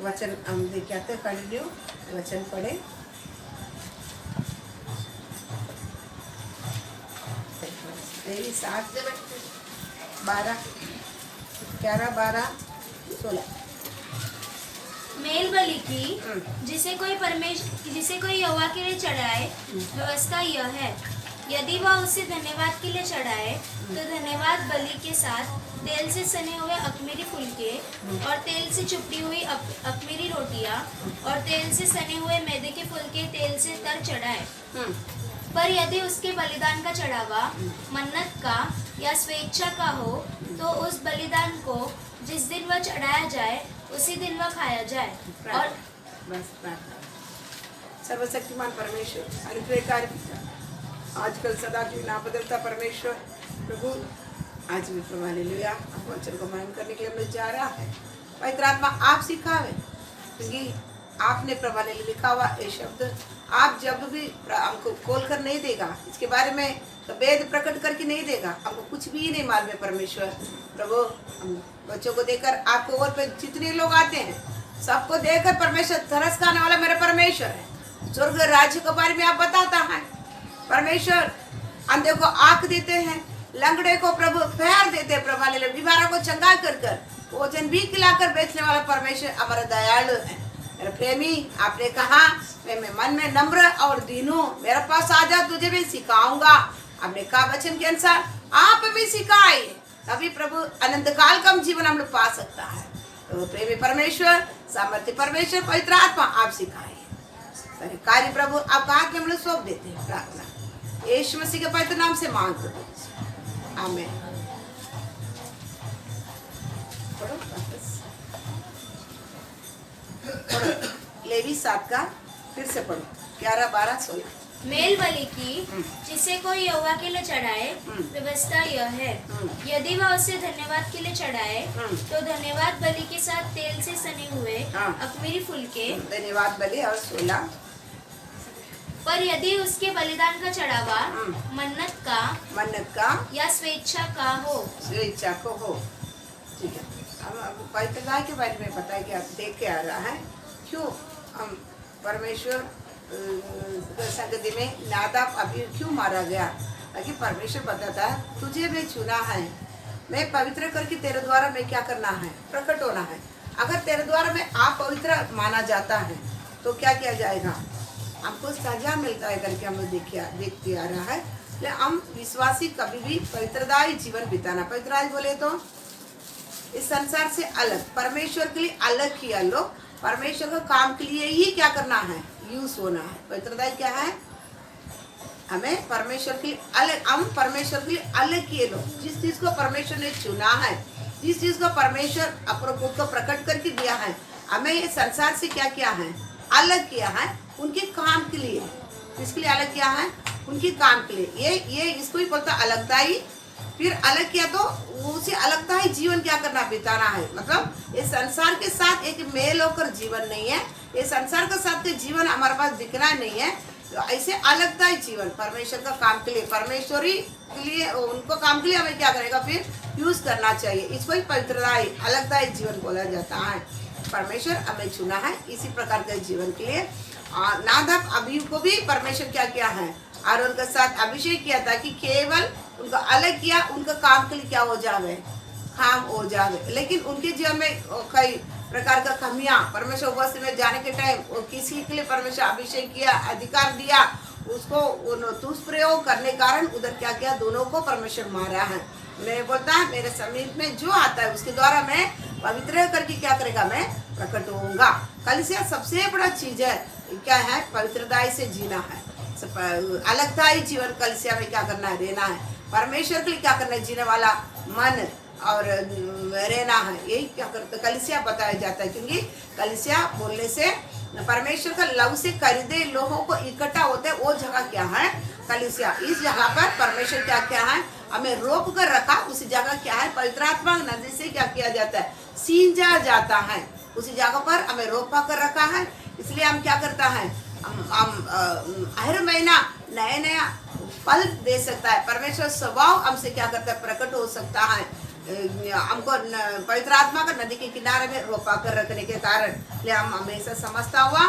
वचन हम देखे आते कंटिन्यू वचन पढ़े। लेवी 7, 12, 11, 12, 16। मेल बलि की जिसे कोई यहोवा के लिए चढ़ाए, व्यवस्था यह है, यदि वह उसे धन्यवाद के लिए चढ़ाए तो धन्यवाद बलि के साथ तेल से सने हुए अख़मीरी फुलके और तेल से चुपड़ी हुई अख़मीरी रोटियां और तेल से सने हुए मैदे के फुलके तेल से तर चढ़ाए। पर यदि उसके बलिदान का चढ़ावा मन्नत का या स्वेच्छा का हो तो उस बलिदान को जिस दिन वह चढ़ाया जाए उसी दिन वह खाया जाए। और बस प्रार्थना। सर्वशक्तिमान परमेश्वर, अनुग्रहकारी पिता, आजकल सदा की ना बदलता परमेश्वर प्रभु, आज भी प्रभु हालेलुया आप वचन को मायन करने के लिए हमें जा रहा है। पवित्र आत्मा आप सिखावे, क्योंकि आपने प्रभु हालेलुया लिखा हुआ ये शब्द आप जब भी हमको खोल कर नहीं देगा, इसके बारे में तो वेद प्रकट करके नहीं देगा, हमको कुछ भी नहीं मालूम है परमेश्वर प्रभु। हम बच्चों को देकर आपको और पे जितने लोग आते हैं सबको देकर परमेश्वर तरस खाने वाला मेरा परमेश्वर है। स्वर्ग राज्य के बारे में आप बताता है परमेश्वर। अंधे को आंख देते हैं, लंगड़े को प्रभु पैर देते हैं, प्रभु ले बीमारों को चंगा कर कर भोजन भी खिलाकर बेचने वाला परमेश्वर हमारा दयालु है। मेरा प्रेमी, आपने कहा मैं मन में नम्र और दीनू, मेरे पास आ जा तुझे भी सिखाऊंगा। आपने कहा वचन के अनुसार आप भी सिखाए, तभी प्रभु अनंत काल का जीवन हम लोग पा सकता है। तो प्रेमी परमेश्वर, सामर्थ्य परमेश्वर, पवित्र आत्मा आप सिखाए सारे कार्य प्रभु आप हाथ में हम लोग सौंप देते हैं। प्रार्थना यीशु मसीह के पवित्र नाम से मांगते हैं, आमीन। लेवी 7 का फिर से पढ़ो, 11, 12, 16। मेल बलि की जिसे कोई यहोवा के लिए चढ़ाए, व्यवस्था यह है, यदि वह उसे धन्यवाद के लिए चढ़ाए तो धन्यवाद बलि के साथ तेल से सने हुए अख़मीरी फुलके, धन्यवाद बलि और 16। पर यदि उसके बलिदान का चढ़ावा मन्नत का या स्वेच्छा का हो, स्वेच्छा को हो, ठीक है। हम पवित्रता के बारे में पता है कि आप देख के आ रहा है क्यों हम परमेश्वर संगति में नादाब अभी क्यों मारा गया, ताकि परमेश्वर बताता है तुझे मैं चुना है, मैं पवित्र करके तेरे द्वारा मैं क्या करना है, प्रकट होना है। अगर तेरे द्वारा में आप पवित्र माना जाता है तो क्या किया जाएगा, हमको सजा मिलता है करके हम देखते आ रहा है। इसलिए हम विश्वासी कभी भी पवित्रदायी जीवन बिताना, पवित्रदायी बोले तो इस संसार से अलग, परमेश्वर के लिए अलग किया लोग, परमेश्वर का काम के लिए ही क्या करना है, यूज होना है। पवित्रता क्या है, हमें परमेश्वर के लिए अलग, हम परमेश्वर के लिए अलग किए लोग, जिस चीज को परमेश्वर ने चुना है, जिस चीज को परमेश्वर अपने खुद को प्रकट करके दिया है, हमें ये संसार से क्या किया है, अलग किया है उनके काम के लिए। किसके लिए अलग किया है, उनके काम के लिए। ये इसको ही बोलता अलगता ही, फिर अलग किया तो उसे अलगता ही जीवन क्या करना, बिताना है। मतलब ये संसार के साथ एक मेल होकर जीवन नहीं है, ये संसार के साथ के जीवन हमारे पास दिखना नहीं है। तो ऐसे अलगता ही जीवन परमेश्वर का काम के लिए, परमेश्वरी के लिए, उनको काम के लिए हमें क्या करेगा, फिर यूज करना चाहिए। इसको ही पवित्रता ही, अलगता ही जीवन बोला जाता है। परमेश्वर हमें चुना है इसी प्रकार के जीवन के लिए। नादाब अभी को भी परमेश्वर क्या किया है, आरोन के साथ अभिषेक किया था कि केवल उनको अलग किया, उनका काम के लिए क्या हो जावे, काम हो जावे। लेकिन उनके जीवन में कई प्रकार का कमियां, परमेश्वर उपस्थित में जाने के टाइम किसी के लिए परमेश्वर अभिषेक किया, अधिकार दिया, उसको दुष्प्रयोग करने कारण उधर क्या किया, दोनों को परमेश्वर मारा है। मैं बोलता है मेरे समीप में जो आता है उसके द्वारा मैं पवित्र करके क्या करेगा, मैं प्रकट होऊंगा। कलीसिया सबसे बड़ा चीज है, क्या है, पवित्रता से जीना है, अलगता ही जीवन कलीसिया में क्या करना है, रहना है। परमेश्वर के लिए क्या करना है, जीने वाला मन और रहना है, यही क्या करते कलीसिया बताया जाता है। क्योंकि कलीसिया बोलने से परमेश्वर का लव से खरीदे लोगों को इकट्ठा होते हैं, वो जगह क्या है, कलीसिया। इस जगह पर परमेश्वर क्या क्या है, हमें रोक कर रखा, उसी जगह क्या है, पवित्र आत्मा नदी से क्या किया जाता है, सींचा जाता है, उसी जगह पर हमें रोक पा कर रखा है। इसलिए हम क्या करता है, हम हर महीना नया नया फल दे सकता है। परमेश्वर स्वभाव हमसे क्या करता है, प्रकट हो सकता है। हमको पवित्र आत्मा का नदी के किनारे में रोपा कर रखने के कारण इसलिए हम हमेशा समझता हुआ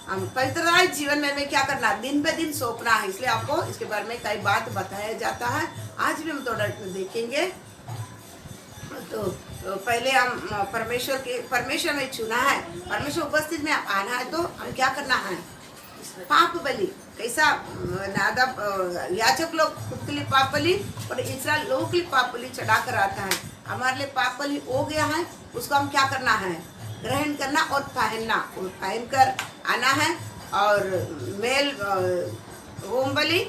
हम पवित्रता जीवन में हमें क्या करना, दिन पे दिन सौंपना है। इसलिए आपको इसके बारे में कई बात बताया जाता है। आज भी हम थोड़ा देखेंगे। तो पहले हम परमेश्वर में चुना है, परमेश्वर उपस्थित में आना है, तो हम क्या करना है, पाप बलि कैसा नादाब याजक लोग खुद के लिए पाप बलि और इस्राएल लोगों के लिए पाप बलि चढ़ा कर आता है। हमारे लिए पाप बलि हो गया है, उसको हम क्या करना है, ग्रहण करना और पहनना और पहन कर आना है। और मेल होम बलि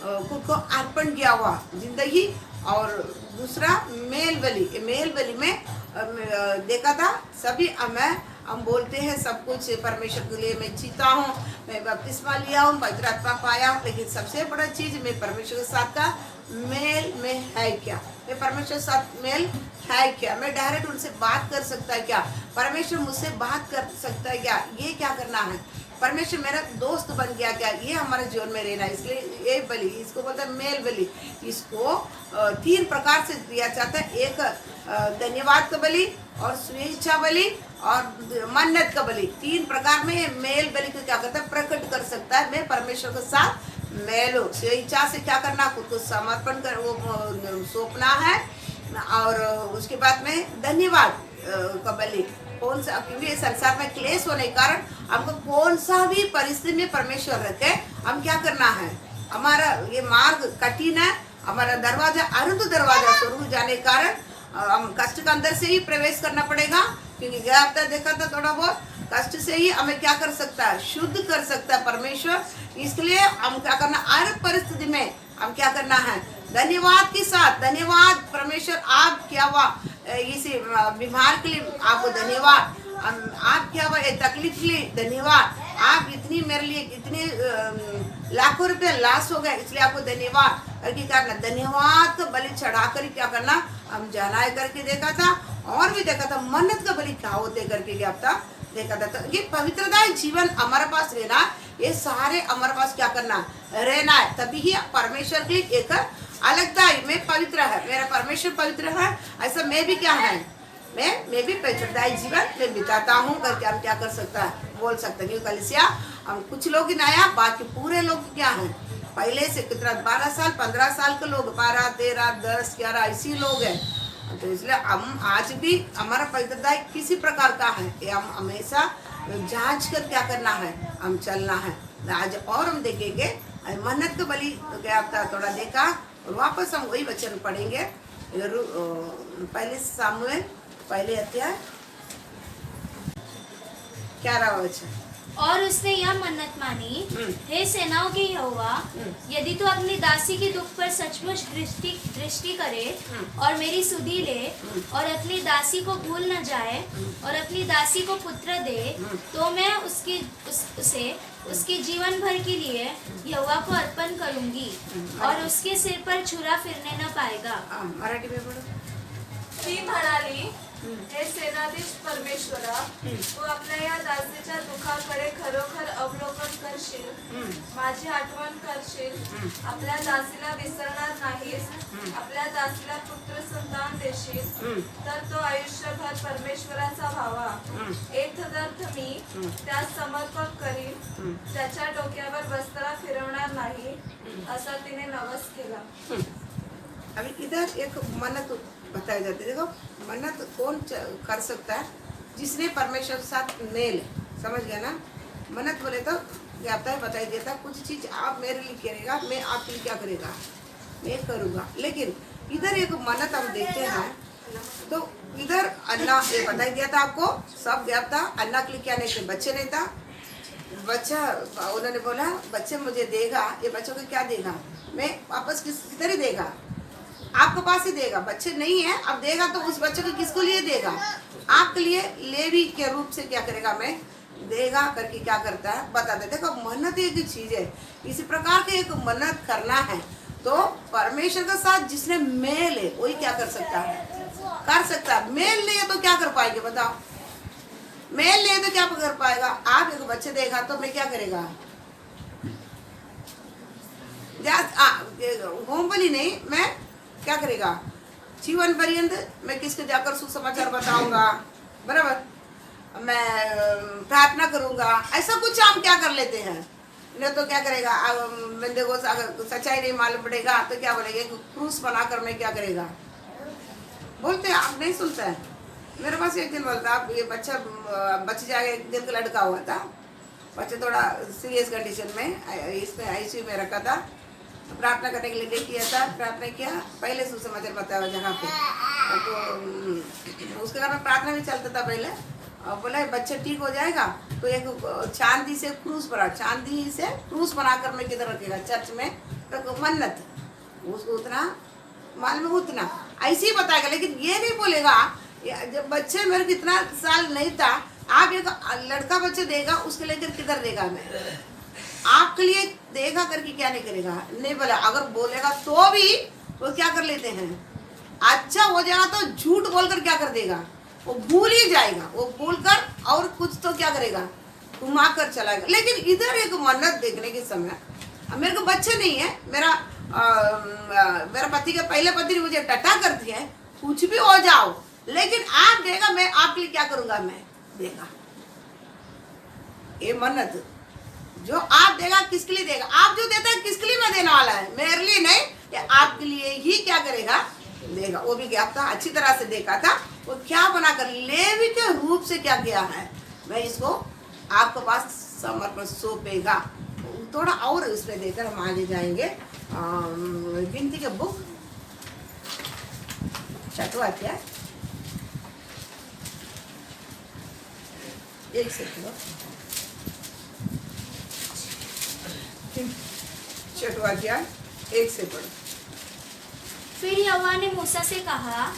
खुद को अर्पण किया हुआ जिंदगी, और दूसरा मेल बलि में देखा था सभी हम बोलते हैं सब कुछ परमेश्वर के लिए मैं जीता हूँ, मैं बपतिस्मा लिया हूँ, पवित्र आत्मा पाया हूँ, लेकिन सबसे बड़ा चीज़ मैं परमेश्वर के साथ का मेल में है क्या, मैं परमेश्वर के साथ मेल है क्या, मैं डायरेक्ट उनसे बात कर सकता है क्या, परमेश्वर मुझसे बात कर सकता है क्या, ये क्या करना है, परमेश्वर मेरा दोस्त बन गया क्या, ये हमारे जीवन में रहना है। इसलिए ये बलि, इसको बोलते हैं मेल बलि। इसको 3 प्रकार से दिया जाता है, एक धन्यवाद का बलि और स्वेच्छा बलि और मन्नत का बलि। 3 प्रकार में ये मेल बलि को क्या करता है, प्रकट कर सकता है मैं परमेश्वर के साथ मेल हूँ। स्वेच्छा से क्या करना, खुद को समर्पण कर वो सौंपना है। और उसके बाद में धन्यवाद का बलि, कौन सा, क्योंकि संसार में क्लेश होने के कारण हमको कौन सा भी परिस्थिति में परमेश्वर रखे, हम क्या करना है, हमारा ये मार्ग कठिन है, हमारा दरवाजा अरुंध दरवाजा स्वर्ग जाने के कारण हम कष्ट के अंदर से ही प्रवेश करना पड़ेगा। क्योंकि गया हफ्ता देखा था थोड़ा बहुत कष्ट से ही हमें क्या कर सकता है, शुद्ध कर सकता है परमेश्वर। इसलिए हम क्या करना, हर परिस्थिति में हम क्या करना है, धन्यवाद के साथ, धन्यवाद परमेश्वर आप क्या हुआ इस बीमार के लिए आपको धन्यवाद, आप क्या हुआ ये तकलीफ के लिए धन्यवाद, आप इतनी मेरे लिए इतने लाखों रुपए लॉस हो गए इसलिए आपको धन्यवाद करके क्या करना, धन्यवाद का बलि चढ़ा कर क्या करना, हम जनाए करके देखा था और भी देखा था मन्नत का बलि क्या होते करके क्या था देखा था। तो ये पवित्रता जीवन हमारे पास रहना, ये सारे हमारे पास क्या करना रहना है, तभी ही परमेश्वर के लिए एक अलगता है। मैं पवित्र है, मेरा परमेश्वर पवित्र है, ऐसा मैं भी क्या है, मैं भी पवित्रता जीवन मैं बिताता हूँ करके हम क्या कर सकता है, बोल सकते हैं। कलिसिया हम कुछ लोग ही नया, बाकी पूरे लोग क्या हैं पहले से कितना 12 साल 15 साल के लोग, 12 13 10 11 ऐसी लोग हैं। तो इसलिए हम आज भी हमारा पवित्रता किसी प्रकार का है, ये हम हमेशा जांच कर क्या करना है, हम चलना है। आज और हम देखेंगे मन्नत का बलि तो क्या था थोड़ा देखा, और वापस हम वही वचन पढ़ेंगे। पहले सामुएल पहले अध्याय 11वां वचन। और उसने यह मन्नत मानी, हे सेनाओं के यहोवा, यदि तू अपनी दासी के दुख पर सचमुच दृष्टि करे और मेरी सुधि ले और अपनी दासी को भूल न जाए और अपनी दासी को पुत्र दे, तो मैं उसे उसके जीवन भर के लिए यहोवा को अर्पण करूंगी और उसके सिर पर छुरा फिरने न पाएगा। मराठी में बोलो। ती म्हणाली, हे सेनाधीश परमेश्वरा, तू आपल्या या दासीच्या दुःखाकडे खरोखर अवलोकन करशील, माझी आठवण करशील, आपल्या दासीला विसरणार नाहीस, आपल्या दासीला पुत्र संतान देशील, तर तो आयुष्यभर परमेश्वराचा व्हावा, एक तदर्थ मी त्यास समर्पक करीन, त्याच्या डोक्यावर वस्त्रा फिरवणार नाही, असा तिने नवस केला। अभी इधर एक मन्नत बताई जाती है। देखो मन्नत कौन कर सकता है, जिसने परमेश्वर के साथ मेल, समझ गया ना। मन्नत बोले तो आता है बताई देता, कुछ चीज आप मेरे लिए करेगा, मैं आपके लिए क्या करेगा, मैं करूँगा। लेकिन इधर एक मन्नत हम देखते हैं, तो इधर अल्लाह ये बताई दिया था आपको, सब गया था अल्लाह के लिए क्या नहीं थे, बच्चे नहीं था, बच्चा उन्होंने बोला बच्चे मुझे देगा, ये बच्चों को क्या देगा, मैं वापस किधर ही देगा, आपके पास ही देगा, बच्चे नहीं है अब देगा, तो उस बच्चे को किसको लिए देगा, आपके लिए लेवी के रूप से क्या करेगा, मैं देगा करके क्या करता है बताते। देखो मन्नत एक चीज है, इसी प्रकार के एक मन्नत करना है तो परमेश्वर के साथ जिसने मेल है वही क्या कर सकता है, कर सकता है। मेल नहीं है तो क्या कर पाएंगे बताओ, मेल नहीं है तो क्या कर पाएगा। आप एक बच्चे देगा तो मैं क्या करेगा, होम बलि नहीं, मैं क्या करेगा, जीवन पर्यंत मैं किसको जाकर सुसमाचार बताऊंगा, बराबर, मैं प्रार्थना करूंगा, ऐसा कुछ हम क्या कर लेते हैं। नहीं तो क्या करेगा, बंदे को अगर सच्चाई नहीं मालूम पड़ेगा तो क्या बोलेगा, क्रूस बना कर मैं क्या करेगा बोलते हैं, आप नहीं सुनते हैं। मेरे पास एक दिन बोलता, ये बच्चे जाके एक दिन का लड़का हुआ था, बच्चे थोड़ा सीरियस कंडीशन में इसमें आईसीयू में रखा था, प्रार्थना करने के लिए किया था, प्रार्थना किया, पहले सुसमाचार बताया जगह पे, तो उसके कारण प्रार्थना भी चलता था पहले, और बोला बच्चा ठीक हो जाएगा तो एक चांदी से क्रूस बना कर मैं किधर रखेगा चर्च में, तो मन्नत उसको उतना मालूम उतना ऐसे ही बताएगा, लेकिन ये नहीं बोलेगा जब बच्चे मेरे को इतना साल नहीं था, आप एक लड़का बच्चे देगा उसके लेकर किधर देगा, मैं आपके लिए देगा करके क्या नहीं करेगा, नहीं बोला। अगर बोलेगा तो भी वो क्या कर लेते हैं, अच्छा हो जाएगा तो झूठ बोलकर क्या कर देगा, वो भूल ही जाएगा, वो भूल कर और कुछ तो क्या करेगा, घुमा कर चलाएगा। लेकिन इधर एक मन्नत देखने के समय, मेरे को बच्चे नहीं है, मेरा पति के पहले पति ने मुझे टटा करती है, कुछ भी हो जाओ लेकिन आप देगा, मैं आपके लिए क्या करूंगा, मैं देगा। ये मन्नत जो आप देगा किसके लिए देगा, आप जो देता है किसके लिए मैं देने वाला है, मेरे लिए नहीं, ये आपके लिए ही क्या करेगा, देगा। वो भी क्या था, अच्छी तरह से देखा था, वो क्या बनाकर लेवी के रूप से क्या किया है, मैं इसको आपके पास समर्पण सौंपेगा। थोड़ा और उसमें देकर हम आगे जाएंगे। गिनती के बुक 6वां अध्याय, एक सेकंड, 6वां अध्याय 1 से पढ़ो। फिर यहोवा ने मूसा से कहा,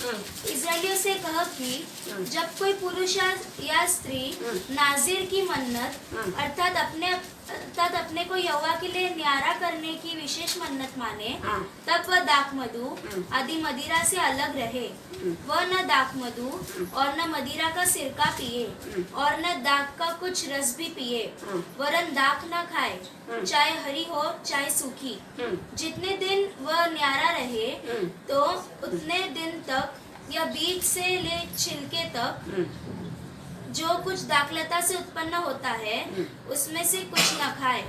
इस्राएलियों से कह कि जब कोई पुरुष या स्त्री नाजिर की मन्नत अर्थात अपने को यहोवा के लिए न्यारा करने की विशेष मन्नत माने, तब वह दाखमधु आदि मदिरा से अलग रहे। वह न दाखमधु और न मदिरा का सिरका पिए और न दाख का कुछ रस भी पिए, वरन दाख न खाए, चाहे हरी हो चाहे सूखी। जितने दिन वह न्यारा रहे तो उतने दिन तक या बीज से ले छिलके तक जो कुछ दाखलता से उत्पन्न होता है उसमें से कुछ न खाए।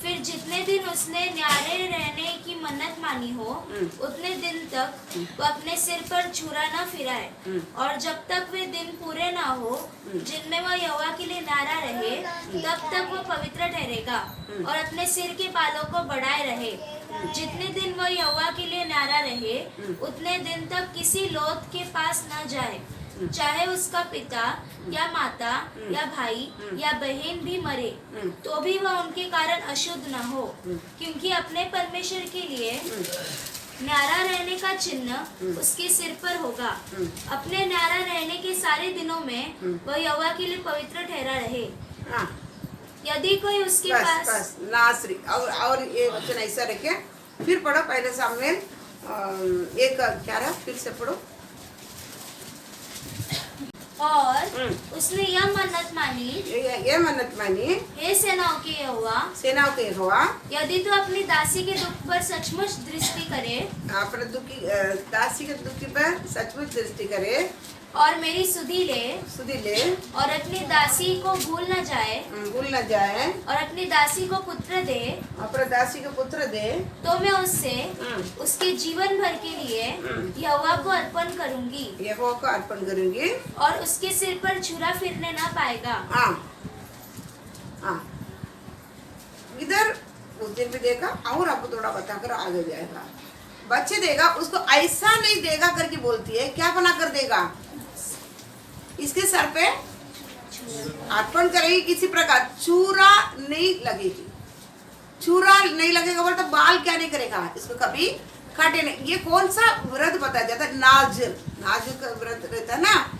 फिर जितने दिन उसने न्यारे रहने की मन्नत मानी हो उतने दिन तक वह अपने सिर पर छुरा न फिराए, और जब तक वे दिन पूरे न हो जिनमें वह यहोवा के लिए न्यारा रहे तब तक वह पवित्र ठहरेगा और अपने सिर के बालों को बढ़ाए रहे। जितने दिन वह यहोवा के लिए न्यारा रहे उतने दिन तक किसी लोथ के पास न जाए, चाहे उसका पिता या माता या भाई या बहन भी मरे तो भी वह उनके कारण अशुद्ध न हो, क्योंकि अपने परमेश्वर के लिए न्यारा रहने का चिन्ह उसके सिर पर होगा। अपने न्यारा रहने के सारे दिनों में वह यहोवा के लिए पवित्र ठहरा रहे। यदि कोई उसके पास नासरी और ये वचन ऐसा रखे। फिर पढ़ो पहले सामुएल 1:11, फिर से पढ़ो। और उसने यह मन्नत मानी, ये मन्नत मानी, हे सेनाओं के यहोवा, यदि तू अपनी दासी के दुख पर सचमुच दृष्टि करे, अपने दासी के दुख पर सचमुच दृष्टि करे, और मेरी सुधि ले और अपनी दासी को भूल न जाए और अपनी दासी को पुत्र दे, तो मैं उससे उसके जीवन भर के लिए यहोवा को अर्पण करूंगी और उसके सिर पर छुरा फिरने ना पाएगा। इधर उस दिन भी देखा और आपको थोड़ा बताकर आगे जाएगा। बच्चे देगा उसको ऐसा नहीं देगा करके बोलती है, क्या बना कर देगा, इसके सर पे अर्पण करेगी, किसी प्रकार चूरा नहीं लगेगा बोलता, बाल क्या नहीं करेगा, इसको कभी काटे नहीं। ये कौन सा व्रत बताया जाता है, नाजिर का व्रत रहता है ना,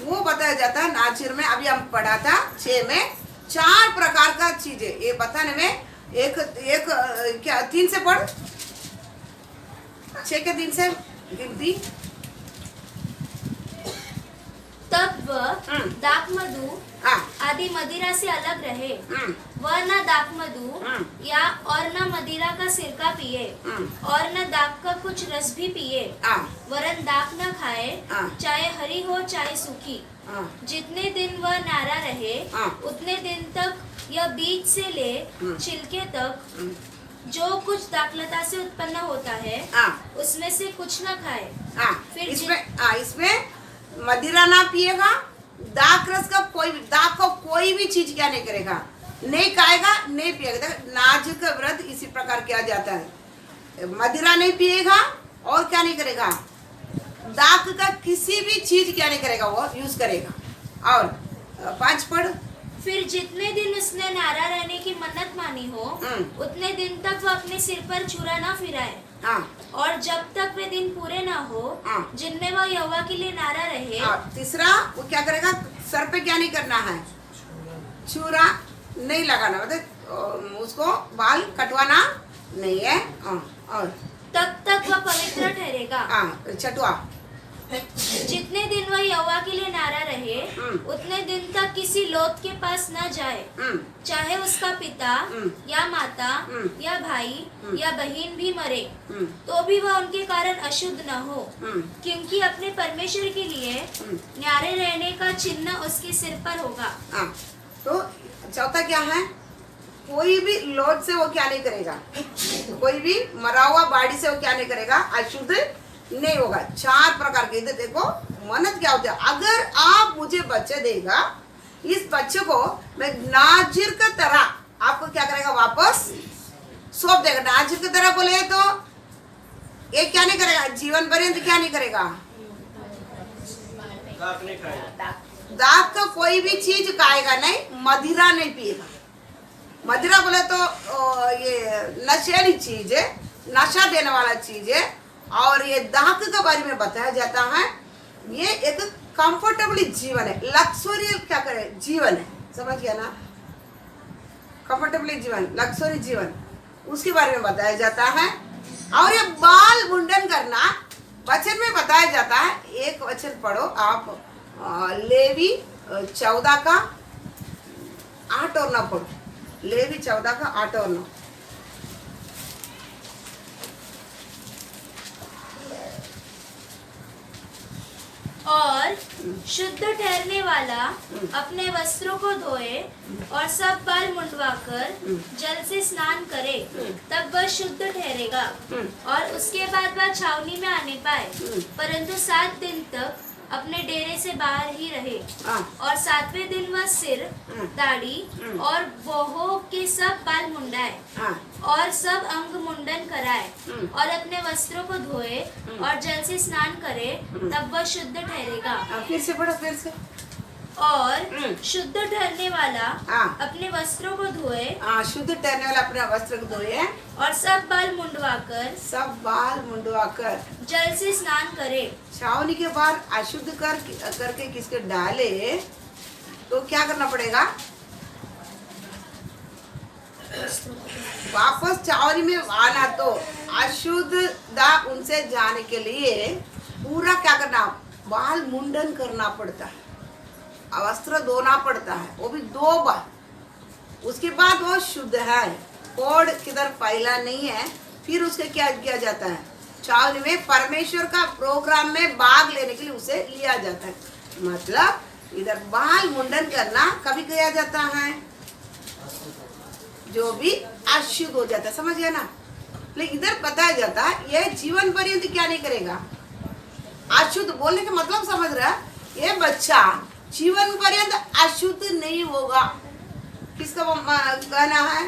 वो बताया जाता है नाजिर में। अभी हम पढ़ा था 6 में 4 प्रकार का चीजें ये बताने में, एक क्या 3 से पढ़, 6 के 3 से गिनती। तब वह दाखमधु आदि मदिरा से अलग रहे। वह न दाक मधु या और न मदिरा का सिरका पिए और न दाक का कुछ रस भी पिए, वरन दाक न खाए, चाहे हरी हो चाहे सूखी। जितने दिन वह नारा रहे उतने दिन तक यह बीज से ले छिलके तक जो कुछ दाखलता से उत्पन्न होता है उसमें से कुछ न खाए। फिर इसमें मदिरा ना पिएगा, दाक रस का कोई भी चीज क्या नहीं करेगा, नहीं खाएगा, नहीं पिएगा। नाजुक व्रत इसी प्रकार किया जाता है। मदिरा नहीं पिएगा और क्या नहीं करेगा, दाक का किसी भी चीज क्या नहीं करेगा, वो यूज करेगा। और 5 पढ़। फिर जितने दिन उसने नारा रहने की मन्नत मानी हो उतने दिन तक वह अपने सिर पर छुरा न फिराए। और जब तक वे दिन पूरे न हो जिनमें वह यहोवा के लिए नारा रहे। तीसरा वो क्या करेगा, सर पे क्या नहीं करना है, छुरा नहीं लगाना, मतलब उसको बाल कटवाना नहीं है। और तब तक वह पवित्र ठहरेगा। छठवा, जितने दिन वह यहोवा के लिए नारा रहे उतने दिन तक किसी लोथ के पास न जाए, चाहे उसका पिता या माता या भाई या बहन भी मरे तो भी वह उनके कारण अशुद्ध न हो, क्योंकि अपने परमेश्वर के लिए न्यारे रहने का चिन्ह उसके सिर पर होगा। तो चौथा क्या है, कोई भी लोथ से वो क्या नहीं करेगा, कोई भी मरा हुआ बाड़ी से वो क्या नहीं करेगा, अशुद्ध नहीं होगा। 4 प्रकार के। इधर देखो मन्नत क्या होता है, अगर आप मुझे बच्चे देगा, इस बच्चे को मैं नाजिर की तरह आपको क्या करेगा, वापस सौंप देगा। नाजिर की तरह बोले तो ये क्या नहीं करेगा, जीवन पर्यंत क्या नहीं करेगा, दाक का कोई भी चीज खाएगा नहीं, मदिरा नहीं पिएगा। मदिरा बोले तो ये नशेली चीज है, नशा देने वाला चीज है। और ये दाक के बारे में बताया जाता है, ये एक कंफर्टेबल जीवन है, लक्सरी क्या करे जीवन है, समझ गया ना, कंफर्टेबल जीवन, लक्सरी जीवन, उसके बारे में बताया जाता है। और ये बाल मुंडन करना वचन में बताया जाता है। एक वचन पढ़ो आप, लेवी 14 का 8 और 9 पढ़ो। लेवी 14 का 8 और 9। और शुद्ध ठहरने वाला अपने वस्त्रों को धोए और सब बाल मुंडवाकर जल से स्नान करे, तब वह शुद्ध ठहरेगा और उसके बाद वह छावनी में आने पाए, परंतु 7 दिन तक अपने डेरे से बाहर ही रहे। और 7वें दिन वह सिर, दाढ़ी और बोहो के सब बाल मुंडाए और सब अंग मुंडन कराए और अपने वस्त्रों को धोए और जल से स्नान करे, तब वह शुद्ध ठहरेगा। फिर से पढ़ो, फिर से। और शुद्ध ठहरने वाला अपने वस्त्रों को धोए, शुद्ध ठहरने वाला अपने वस्त्र को धोए और सब बाल मुंडवाकर जल से स्नान करे। छावनी के बाद अशुद्ध करके किसके डाले तो क्या करना पड़ेगा, वापस छावनी में आना। तो अशुद्धता उनसे जाने के लिए पूरा क्या करना, बाल मुंडन करना पड़ता है, वस्त्र धोना पड़ता है, वो भी 2 बार। उसके बाद वो शुद्ध है, कोड किधर फैला नहीं है। फिर उसके क्या किया जाता है, छावनी में परमेश्वर का प्रोग्राम में भाग लेने के लिए उसे लिया जाता है। मतलब इधर बाल मुंडन करना कभी किया जाता है, जो भी अशुद्ध हो जाता है, समझ गया ना। लेकिन इधर बताया जाता है ये जीवन पर्यंत क्या नहीं करेगा, अशुद्ध। बोलने का मतलब समझ रहा है, ये बच्चा जीवन पर्यंत अशुद्ध नहीं होगा। किसका कहना है,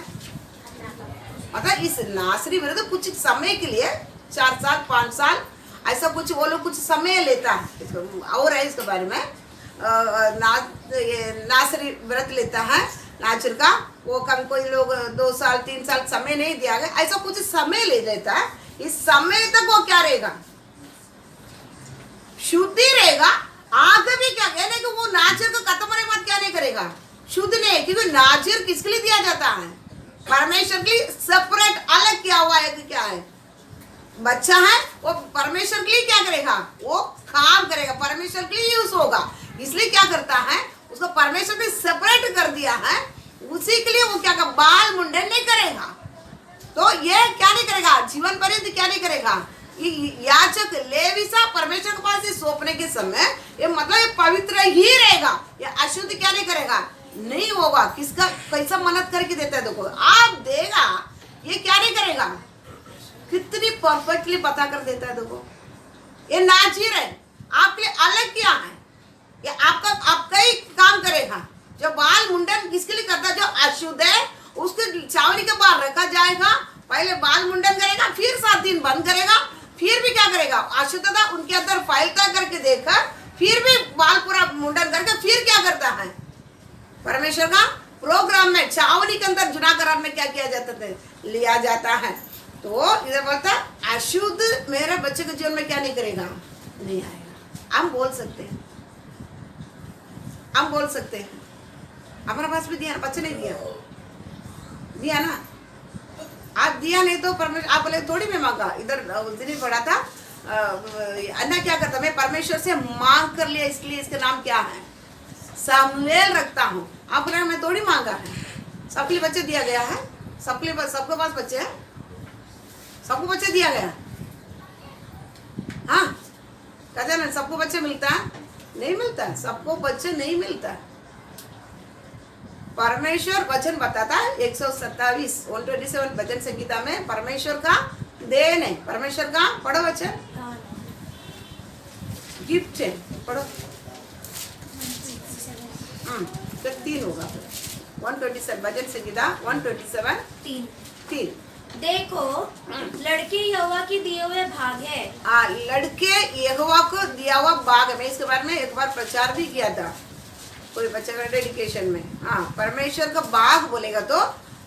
मतलब इस नासरी में तो कुछ समय के लिए 4 साल 5 साल ऐसा कुछ वो लोग कुछ समय लेता है। और है इसके बारे में नासरी व्रत लेता है नाचर का, वो कभी कोई लोग 2 साल 3 साल समय नहीं दिया गया, ऐसा कुछ समय ले लेता है। इस समय तक वो क्या रहेगा, शुद्धि रहेगा। आगे भी क्या कहने कि वो नाजर को खत्म होने बाद क्या नहीं करेगा, शुद्ध नहीं, क्योंकि नाजर किसके लिए दिया जाता है, परमेश्वर के लिए सेपरेट अलग किया हुआ है। कि क्या है, बच्चा है वो परमेश्वर के लिए क्या करेगा, वो काम करेगा, परमेश्वर के लिए यूज होगा। इसलिए क्या करता है, उसको परमेश्वर ने सेपरेट कर दिया है, उसी के लिए वो क्या कर बाल मुंडन नहीं करेगा। तो ये क्या नहीं करेगा, जीवन पर्यंत क्या नहीं करेगा, याचक लेवीसा परमेश्वर के पास सौंपने के समय ये मतलब ये पवित्र ही रहेगा, ये अशुद्ध क्या नहीं करेगा, नहीं होगा। किसका कैसा मन्नत करके देता है, देखो आप देगा, ये क्या नहीं करेगा, कितनी परफेक्टली पता कर देता है। देखो ये नाजीर है, आपके लिए अलग क्या है, ये आपका ही काम करेगा। जो बाल मुंडन किसके लिए करता है, जो अशुद्ध है उसको चावली के बाहर रखा जाएगा, पहले बाल मुंडन करेगा, फिर 7 दिन बंद करेगा, फिर भी क्या करेगा, अशुद्धता उनके अंदर फैलता करके देखकर फिर भी बाल पूरा मुंडन करके फिर क्या करता है, परमेश्वर का प्रोग्राम में चावली के अंदर जुना करार में क्या किया जाता है, लिया जाता है। तो इधर बोलता अशुद्ध मेरे बच्चे के जीवन में क्या नहीं करेगा, नहीं आएगा। हम बोल सकते हैं, हम बोल सकते हैं, हमारे पास भी दिया ना, बच्चे नहीं दिया ना, आप दिया नहीं तो परमेश्वर, आप बोले थोड़ी मैं मांगा। इधर उस दिन ही पढ़ा था, अन्ना क्या करता, मैं परमेश्वर से मांग कर लिया, इसलिए इसका नाम क्या है, सामुएल रखता हूँ। आप बोले मैं थोड़ी मांगा है, सबके बच्चे दिया गया है, सबके पास बच्चे हैं, सबको बच्चे दिया गया। हाँ कहते ना सबको बच्चे मिलता है, नहीं मिलता, सबको बच्चे नहीं मिलता। परमेश्वर वचन बताता है 127 भजन संगीता में परमेश्वर का देन है, परमेश्वर का पढ़ो वचन, गिफ्ट है, पढ़ो। तो 3 होगा, 127 भजन संगीता 127 3। देखो लड़के यहोवा की दिए हुए भाग है। हाँ, लड़के यहोवा को दिया हुआ भाग है। मैं इसके बारे में एक बार प्रचार भी किया था कोई बच्चे का डेडिकेशन में। हाँ, परमेश्वर का बाग बोलेगा तो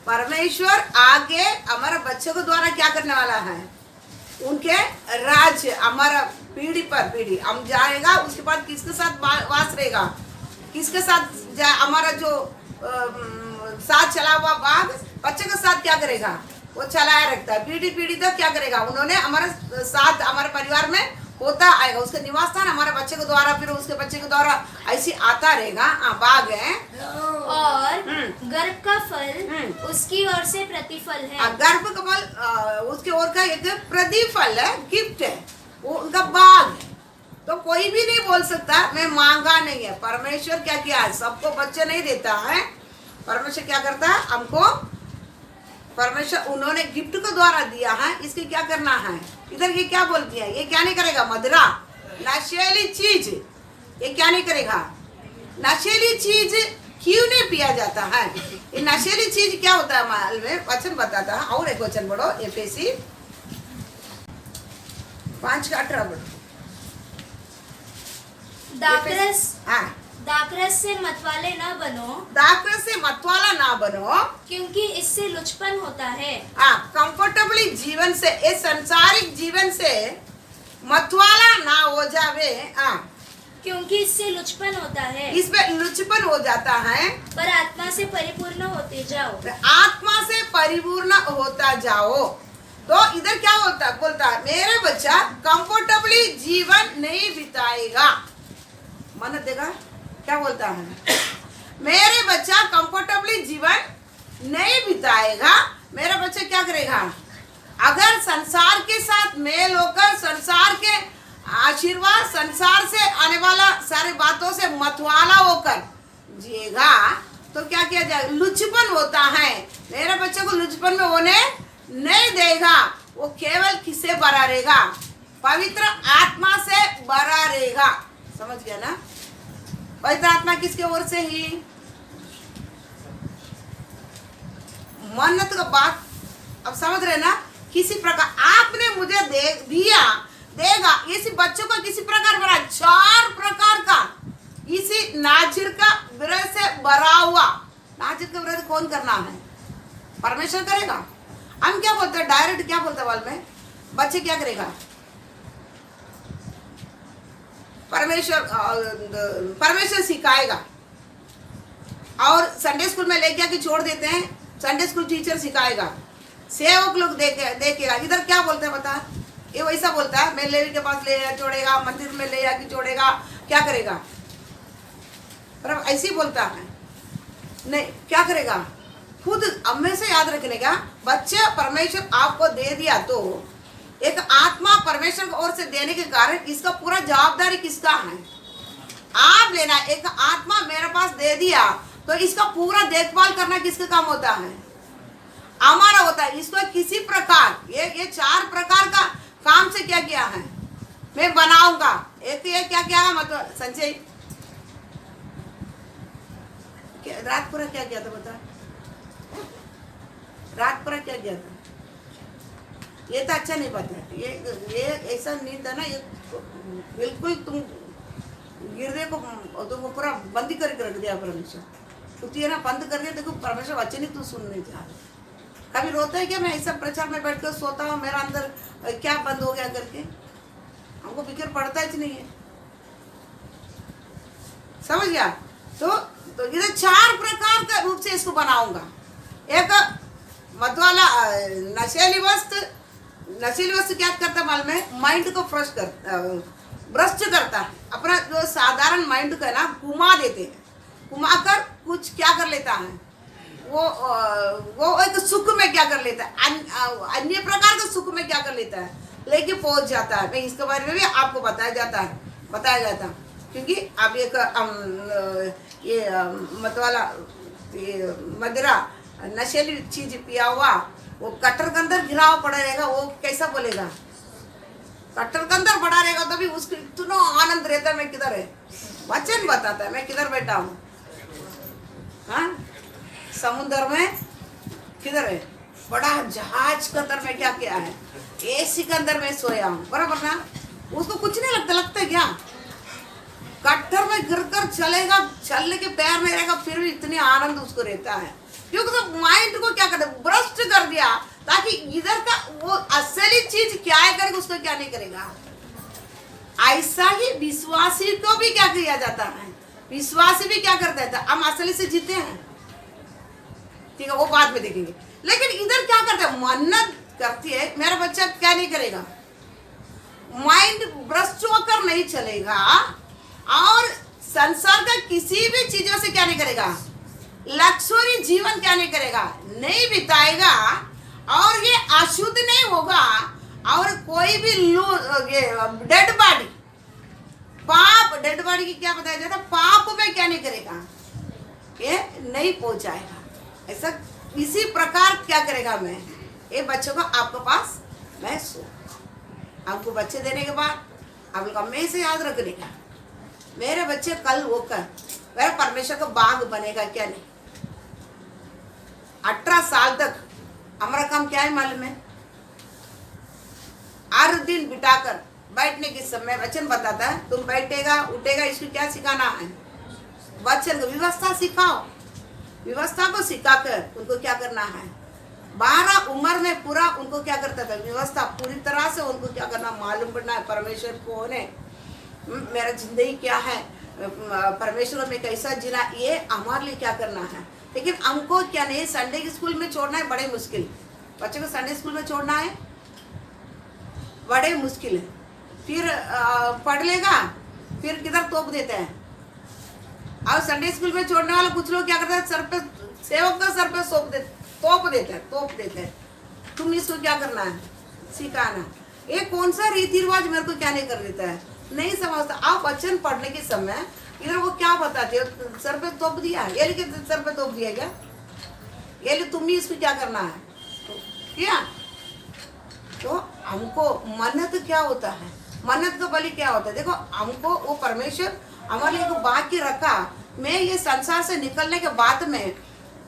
परमेश्वर आगे हमारे बच्चों को द्वारा क्या करने वाला है, उनके राज्य हमारा पीढ़ी पर पीढ़ी हम जाएगा, उसके बाद किसके साथ वास रहेगा, किसके साथ हमारा जो साथ चला हुआ बाग बच्चे के साथ क्या करेगा, वो चलाया रखता है, पीढ़ी पीढ़ी तक क्या करेगा, उन्होंने हमारे साथ हमारे परिवार में होता आएगा, उसका निवास स्थान हमारे बच्चे के द्वारा, फिर उसके बच्चे के द्वारा ऐसे आता रहेगा। बाग है और गर्भ का फल उसकी ओर से प्रतिफल है। गर्भ का फल उसकी ओर का एक प्रतिफल है, गिफ्ट है, वो उनका बाग है। तो कोई भी नहीं बोल सकता मैं मांगा नहीं है। परमेश्वर क्या किया है, सबको बच्चे नहीं देता है। परमेश्वर क्या करता है, हमको परमेश्वर उन्होंने गिफ्ट के द्वारा दिया है, इसकी क्या करना है। इधर ये क्या बोलती है, ये क्या नहीं करेगा, मदिरा नशीली चीज ये क्या नहीं करेगा, नशीली चीज क्यों नहीं पिया जाता है। ये नशीली चीज क्या होता है, माल में वचन बताता है। और एक वचन पढ़ो, एफेसी 5:18 दाखरस से मतवाले न बनो, दाखरस से मतवाला ना बनो, क्योंकि इससे लुचपन होता है। कंफर्टेबली जीवन से, इस संसारिक जीवन से मतवाला ना हो जावे। क्योंकि इससे लुचपन होता है, इसमें लुचपन हो जाता है। पर आत्मा से परिपूर्ण होते जाओ, आत्मा से परिपूर्ण होता जाओ। तो इधर क्या बोलता है, मेरे बच्चा कंफर्टेबली जीवन नहीं बिताएगा। मन देगा क्या बोलता है, मेरे बच्चा कंफर्टेबली जीवन नहीं बिताएगा। मेरा बच्चा क्या करेगा, अगर संसार के साथ मेल होकर संसार के आशीर्वाद, संसार से आने वाला सारे बातों से मतवाला होकर जिएगा तो क्या किया जाए, लुचपन होता है। मेरे बच्चे को लुचपन में होने नहीं देगा। वो केवल किससे भरा रहेगा, पवित्र आत्मा से भरा रहेगा। समझ गया ना, पवित्र आत्मा किसके ओर से ही, मन्नत का बात अब समझ रहे ना। किसी प्रकार आपने मुझे देगा, इसी बच्चों को किसी प्रकार भरा, 4 प्रकार का इसी नाजिर का विरह से भरा हुआ। नाजिर का विरह कौन करना है, परमेश्वर करेगा। हम क्या बोलते हैं, डायरेक्ट क्या बोलते हैं बाल में, बच्चे क्या करेगा, परमेश्वर सिखाएगा। और संडे स्कूल में लेके आके छोड़ देते हैं, संडे स्कूल टीचर सिखाएगा, सेवक लोग देखेगा। इधर क्या बोलते हैं बता, ये वैसा बोलता है, मैं लेवी के पास ले छोड़ेगा, मंदिर में ले आके छोड़ेगा, क्या करेगा, पर अब ऐसे ही बोलता है नहीं, क्या करेगा खुद हमें से याद रखने का। बच्चे परमेश्वर आपको दे दिया तो एक आत्मा परमेश्वर की ओर से देने के कारण इसका पूरा जवाबदारी किसका है? आप लेना। एक आत्मा मेरे पास दे दिया तो इसका पूरा देखभाल करना किसका काम होता है? हमारा होता है। इसको किसी प्रकार ये 4 प्रकार का काम से क्या किया है मैं बनाऊंगा। एक ये क्या किया है मतलब संजय रात पूरा क्या किया था बता, रात पूरा क्या किया था? ये तो अच्छा नहीं पता। ये ऐसा नहीं था ना, ये बिल्कुल तुम गिरदे को तुमको पूरा बंद करके रख दिया परमेश्वर। तो ये ना बंद कर दिया, देखो परमेश्वर वचन ही तू सुन नहीं चाह रहा। कभी रोता है क्या मैं ऐसा प्रचार में बैठ कर सोता हूँ मेरा अंदर क्या बंद हो गया करके? हमको फिक्र पड़ता ही नहीं है, समझ गया? तो इधर 4 प्रकार का रूप से इसको बनाऊंगा। एक मत वाला नशीली वस्तु क्या करता मालूम है? माइंड को फ्रेश करता, भ्रष्ट करता है। अपना जो साधारण माइंड का ना घुमा देते हैं, घुमा कर कुछ क्या कर लेता है वो एक सुख में क्या कर लेता है, अन्य प्रकार के सुख में क्या कर लेता है, लेके पहुंच जाता है। मैं इसके बारे में भी आपको बताया जाता है क्योंकि अब ये मतवाला ये मदिरा नशेली चीज पिया हुआ वो कट्टर के अंदर गिरा हुआ पड़ा रहेगा, वो कैसा बोलेगा? कट्टर के अंदर पड़ा रहेगा तभी उसको इतना आनंद रहता है मैं किधर है, वचन बताता है मैं किधर बैठा हूँ। हाँ, समुद्र में किधर है, बड़ा जहाज के अंदर में क्या किया है, एसी के अंदर में सोया हूँ, बराबर ना? उसको कुछ नहीं लगता है क्या? कट्टर में गिर कर चलेगा, चलने के पैर में रहेगा, फिर भी इतनी आनंद उसको रहता है क्योंकि तो माइंड को क्या करता है, भ्रष्ट कर दिया ताकि इधर का वो असली चीज क्या है करेगा, उसको क्या नहीं करेगा। ऐसा ही विश्वासी को भी क्या किया जाता है, विश्वासी भी क्या करता है, हम असली से जीते हैं, ठीक है, वो बाद में देखेंगे। लेकिन इधर क्या करता है, मन्नत करती है मेरा बच्चा क्या नहीं करेगा, माइंड भ्रष्ट होकर नहीं चलेगा और संसार का किसी भी चीजों से क्या नहीं करेगा, लक्ष्योरी जीवन क्या नहीं करेगा, नहीं बिताएगा और ये अशुद्ध नहीं होगा और कोई भी डेड बॉडी पाप, डेड बॉडी की क्या बताया जाता है, पाप में क्या नहीं करेगा, ये नहीं पहुंचाएगा। ऐसा इसी प्रकार क्या करेगा, मैं ये बच्चों को आपके पास मैं आपको बच्चे देने के बाद आप लोग हमें से याद रखने का, मेरे बच्चे कल होकर मेरा परमेश्वर का बाग बनेगा क्या नहीं। 18 साल तक हमारा काम क्या है मालूम है, हर दिन बिठाकर बैठने के समय वचन बताता है, तुम बैठेगा उठेगा, इसको क्या सिखाना है, वचन को व्यवस्था सिखाओ, व्यवस्था को सिखाकर उनको क्या करना है, 12 उम्र में पूरा उनको क्या करता था, व्यवस्था पूरी तरह से उनको क्या करना मालूम पड़ना है, परमेश्वर कौन है, मेरा जिंदगी क्या है, परमेश्वर में कैसा जीना, ये हमारे लिए क्या करना है। लेकिन हमको क्या नहीं, संडे स्कूल में छोड़ना है बड़े मुश्किल, बच्चे को संडे स्कूल में छोड़ना है बड़े मुश्किल है, फिर पढ़ लेगा फिर किधर तोप देते हैं। और संडे स्कूल में छोड़ने वाले कुछ लोग क्या करते हैं, सर पे सेवक का सर पे तोप देते हैं। तुम इसको क्या करना है, सिखाना। ये कौन सा रीति रिवाज मेरे को क्या नहीं कर देता है, नहीं समझता। आप वचन पढ़ने के समय इधर वो क्या बताते हो, सर पे तोप दिया, ये लिखे सर पे तोप दिया क्या, ये लिए तुम ही इसको क्या करना है क्या। तो हमको मन्नत क्या होता है, मन्नत का बलि क्या होता है, देखो हमको वो परमेश्वर हमारे लिए बाकी रखा, मैं ये संसार से निकलने के बाद में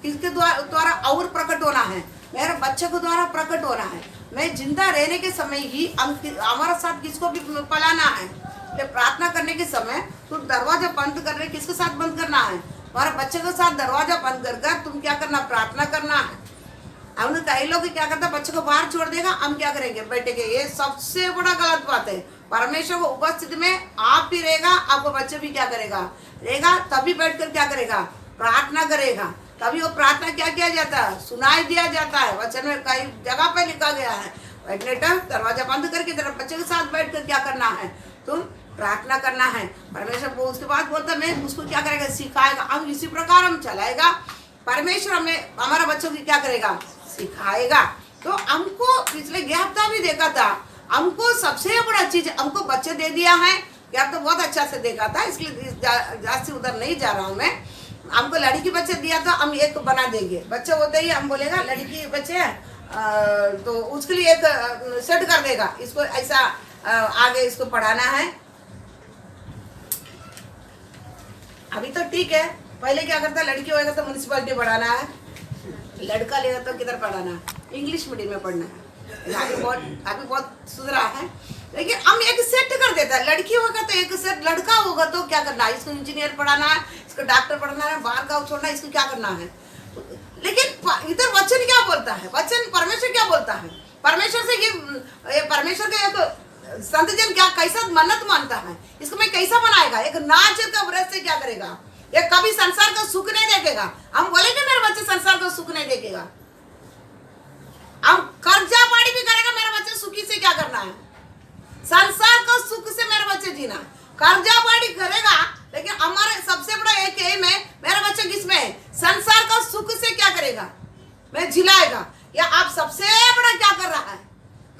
किसके द्वारा और प्रकट होना है, मेरे बच्चे के द्वारा प्रकट होना है। मैं जिंदा रहने के समय ही हमारा साथ किसको भी पलाना है, तो प्रार्थना करने के समय तुम दरवाजा बंद कर रहे, किसके साथ बंद करना है, हमारे बच्चे के साथ दरवाजा बंद कर तुम क्या करना, प्रार्थना करना है। हमने कई लोग क्या करता, बच्चे को बाहर छोड़ देगा, हम क्या करेंगे, बैठेंगे। ये सबसे बड़ा गलत बात है। परमेश्वर को उपस्थिति में आप भी रहेगा, आपको बच्चे भी क्या रहेगा, तभी बैठकर क्या करेगा, प्रार्थना करेगा। तभी वो प्रार्थना क्या किया जाता है, सुनाई दिया जाता है। वचन में कई जगह पे लिखा गया है, बैठने टाइम दरवाजा बंद करके तेरे बच्चे के साथ बैठकर क्या करना है, तुम प्रार्थना करना है परमेश्वर को। उसके बाद बोलता मैं उसको क्या करेगा, सिखाएगा। हम इसी प्रकार हम चलाएगा, परमेश्वर हमें हमारा बच्चों की क्या करेगा, सिखाएगा। तो हमको पिछले ज्ञापता भी देखा था, हमको सबसे बड़ा चीज हमको बच्चे दे दिया है। ज्ञापता बहुत अच्छा से देखा था, इसलिए जास्ती उधर नहीं जा रहा हूँ मैं। हमको लड़की बच्चे दिया था, हम एक बना देंगे। बच्चे होते ही हम बोलेगा लड़की बच्चे है तो उसके लिए एक सेट कर देगा, इसको ऐसा आगे इसको पढ़ाना है। अभी तो ठीक है, पहले क्या करता, लड़की होएगा तो म्यूनिसिपैलिटी पढ़ाना है, लड़का लेगा तो किधर पढ़ाना है, इंग्लिश मीडियम में पढ़ना है। अभी बहुत सुधरा है, लेकिन हम एक सेट कर देता है। लड़की होगा तो एक सेट, लड़का होगा तो क्या करना है, इसको इंजीनियर पढ़ाना है, इसको डॉक्टर पढ़ाना है, बाहर गाँव छोड़ना है, इसको क्या करना है। लेकिन इधर वचन क्या बोलता है, वचन परमेश्वर क्या बोलता है, परमेश्वर से ये परमेश्वर का एक संत जन क्या कैसा मन्नत मानता है, इसको मैं कैसा बनाएगा, एक नाच का व्रत से क्या करेगा, ये कभी संसार का सुख नहीं देखेगा। हम बोलेंगे मेरे बच्चे संसार का सुख नहीं देखेगा, हम कर्जा पाड़ी भी करेगा, मेरे बच्चे सुखी से क्या करना है, संसार का सुख से मेरे बच्चे जीना। कर्जा पाड़ी करेगा, लेकिन हमारे सबसे बड़ा एक एम है, मेरे बच्चे किसमें है, संसार का सुख से क्या करेगा, मैं जिलाएगा। या आप सबसे बड़ा क्या कर रहा है,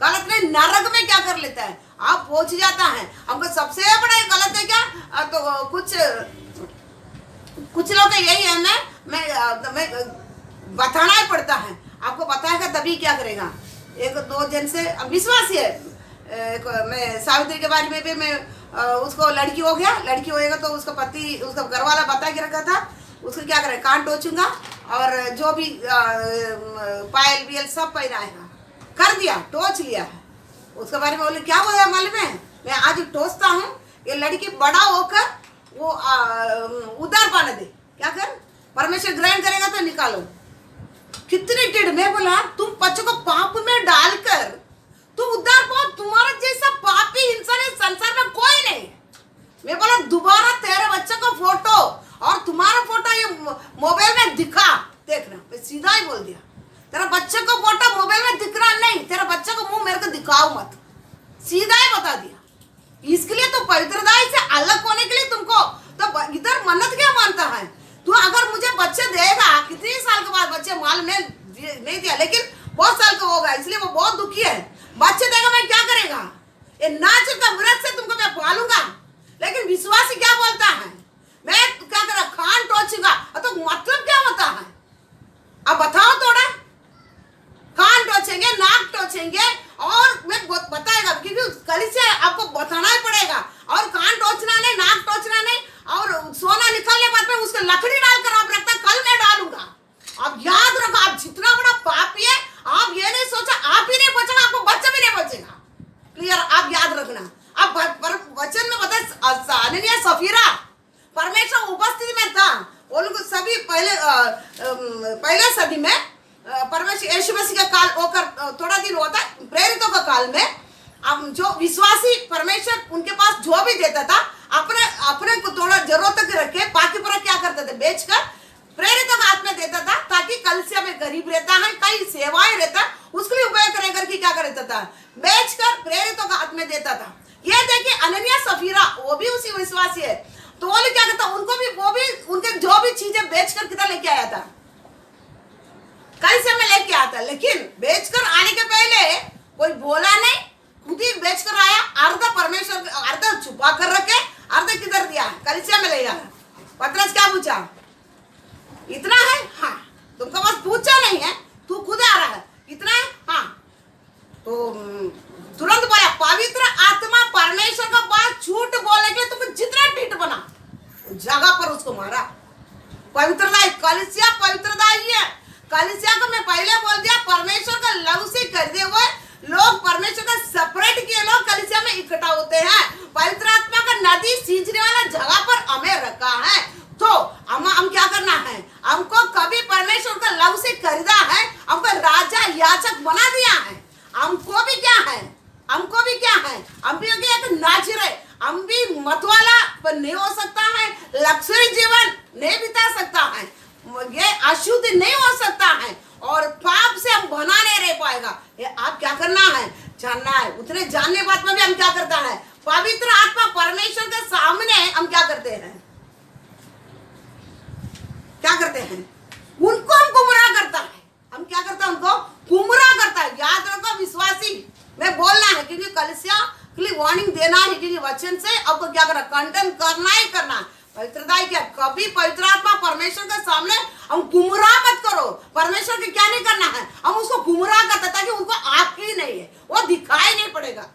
गलत नहीं, नरक में क्या कर लेता है, आप पहुंच जाता है। हमको सबसे बड़ा गलत है क्या, तो कुछ लोग का यही है, मैं बताना ही पड़ता है, आपको बताएगा तभी क्या करेगा। एक दो जन से विश्वासी है, एक मैं सावित्री के बारे में भी मैं उसको लड़की हो गया, लड़की होएगा तो उसका पति उसका घर वाला बता के रखा था, उसको क्या करेगा, कान टोचूंगा और जो भी पायल बियल सब पहनाएगा, कर दिया, टोच लिया है। उसके बारे में बोले क्या बोला मालूम है, मैं आज टोचता हूँ, ये लड़की बड़ा होकर वो उधार पाने दे, क्या कर, परमेश्वर ग्रहण करेगा तो निकालो। कितने टेढ़, मैं बोला तुम बच्चों को पाप में डालकर तुम उद्धार पाओ, तुम्हारा जैसा पापी इंसान इस संसार में कोई नहीं। मैं बोला दोबारा तेरे बच्चे को फोटो और तुम्हारा फोटो ये मोबाइल में दिखा देखना, मैं सीधा ही बोल दिया, तेरा बच्चे को फोटो मोबाइल में दिख रहा नहीं, तेरा बच्चे को मुंह मेरे को दिखाओ मत, सीधा ही बता दिया। इसके लिए तो पवित्रता से अलग होने के लिए तुमको तो इधर मन्नत क्या मानता है, तू अगर मुझे बच्चे देगा, कितने साल के बाद बच्चे मालूम नहीं दिया, लेकिन बहुत साल का होगा, इसलिए वो बहुत दुखी है। बच्चे देगा मैं क्या करेगा, ये नाच का व्रत से तुमको मैं पालूंगा। लेकिन विश्वासी क्या बोलता है, मैं क्या करा, खान टोचूंगा, तो मतलब क्या होता है, अब बताओ थोड़ा। कान टोचेंगे, नाक टोचेंगे और मैं बताएगा, क्योंकि कलीसिया आपको बताना ही पड़ेगा। और कान टोचना नहीं, नाक टोचना नहीं, और सोना निकलने बाद में उसको लकड़ी डालकर आप रखता, कल मैं डालूंगा। आप याद रखो, आप जितना बड़ा पापी है, आप ये नहीं सोचा आप ही नहीं बचेगा, आपको बच्चा भी नहीं बचेगा। क्लियर, आप याद रखना। अब वचन में बता अननिया सफीरा परमेश्वर उपस्थिति में था, वो लोग सभी पहले सदी में परमेश्वर यीशु मसीह का काल होकर थोड़ा दिन होता है, प्रेरितों का काल में अब जो विश्वासी परमेश्वर उनके पास जो भी देता था, अपने को थोड़ा जरूरत तक रखे, बाकी पूरा क्या करते थे, बेचकर प्रेरितों का हाथ में देता था, ताकि कलीसिया में गरीब रहता है, कई सेवाएं रहता, उसके लिए उपयोग करने करके क्या करता था, बेचकर प्रेरितों का हाथ में देता था। ये देखिए अननिया सफीरा, वो भी उसी विश्वासी है, तो वो क्या करता, उनको भी वो भी उनके जो भी चीजें बेचकर कितना लेके आया था, कलीसिया में लेके आता। लेकिन बेचकर आने के पहले कोई बोला नहीं, खुद ही बेचकर आया, अर्धा परमेश्वर, अर्धा छुपा कर रखे, अर्धा किधर दिया, कलीसिया में ले आया। पतरस क्या पूछा, इतना है, हाँ, तुमको बस पूछा नहीं है, तू खुद आ रहा है, इतना है, हाँ, तो तुरंत बोला, पवित्र आत्मा परमेश्वर का बात झूठ बोलने के लिए तुमको जितना ढीठ बना, जगह पर उसको मारा। पवित्रता, कलीसिया पवित्रता ही है। कलीसिया को मैं पहले बोल दिया, परमेश्वर का लव से खरीदे हुए लोग, परमेश्वर का सेपरेट किए लोग कलीसिया में इकट्ठा होते हैं। पवित्र आत्मा का नदी सींचने वाला जगह पर हमें रखा है, तो हम क्या करना है, हमको कभी परमेश्वर का लव से खरीदा है, हमको राजा याचक बना दिया है। हमको भी क्या है, हमको भी क्या है, हम भी एक नाजिर है, हम भी मतवाला पर नहीं हो सकता है, लग्जरी जीवन नहीं बिता सकता है, ये अशुद्ध नहीं हो सकता है, और पाप से हम बना नहीं रह पाएगा। ये आप क्या करना है, जानना है। उतने जानने बाद में भी हम क्या करता है, पवित्र आत्मा परमेश्वर के सामने हम क्या करते हैं? क्या करते हैं? उनको हम गुमराह करता है। हम क्या करता है? उनको गुमराह करता है। याद रखो विश्वासी में बोलना है, क्योंकि कलीसिया के लिए वार्निंग देना है, क्योंकि वचन से आपको क्या करना? कंडेम करना ही करना है। पवित्रता क्या? कभी पवित्र आत्मा परमेश्वर के सामने हम गुमराह मत करो। परमेश्वर के क्या नहीं करना है? हम उसको गुमराह करते ताकि उनको आप ही नहीं है, वो दिखाई नहीं पड़ेगा,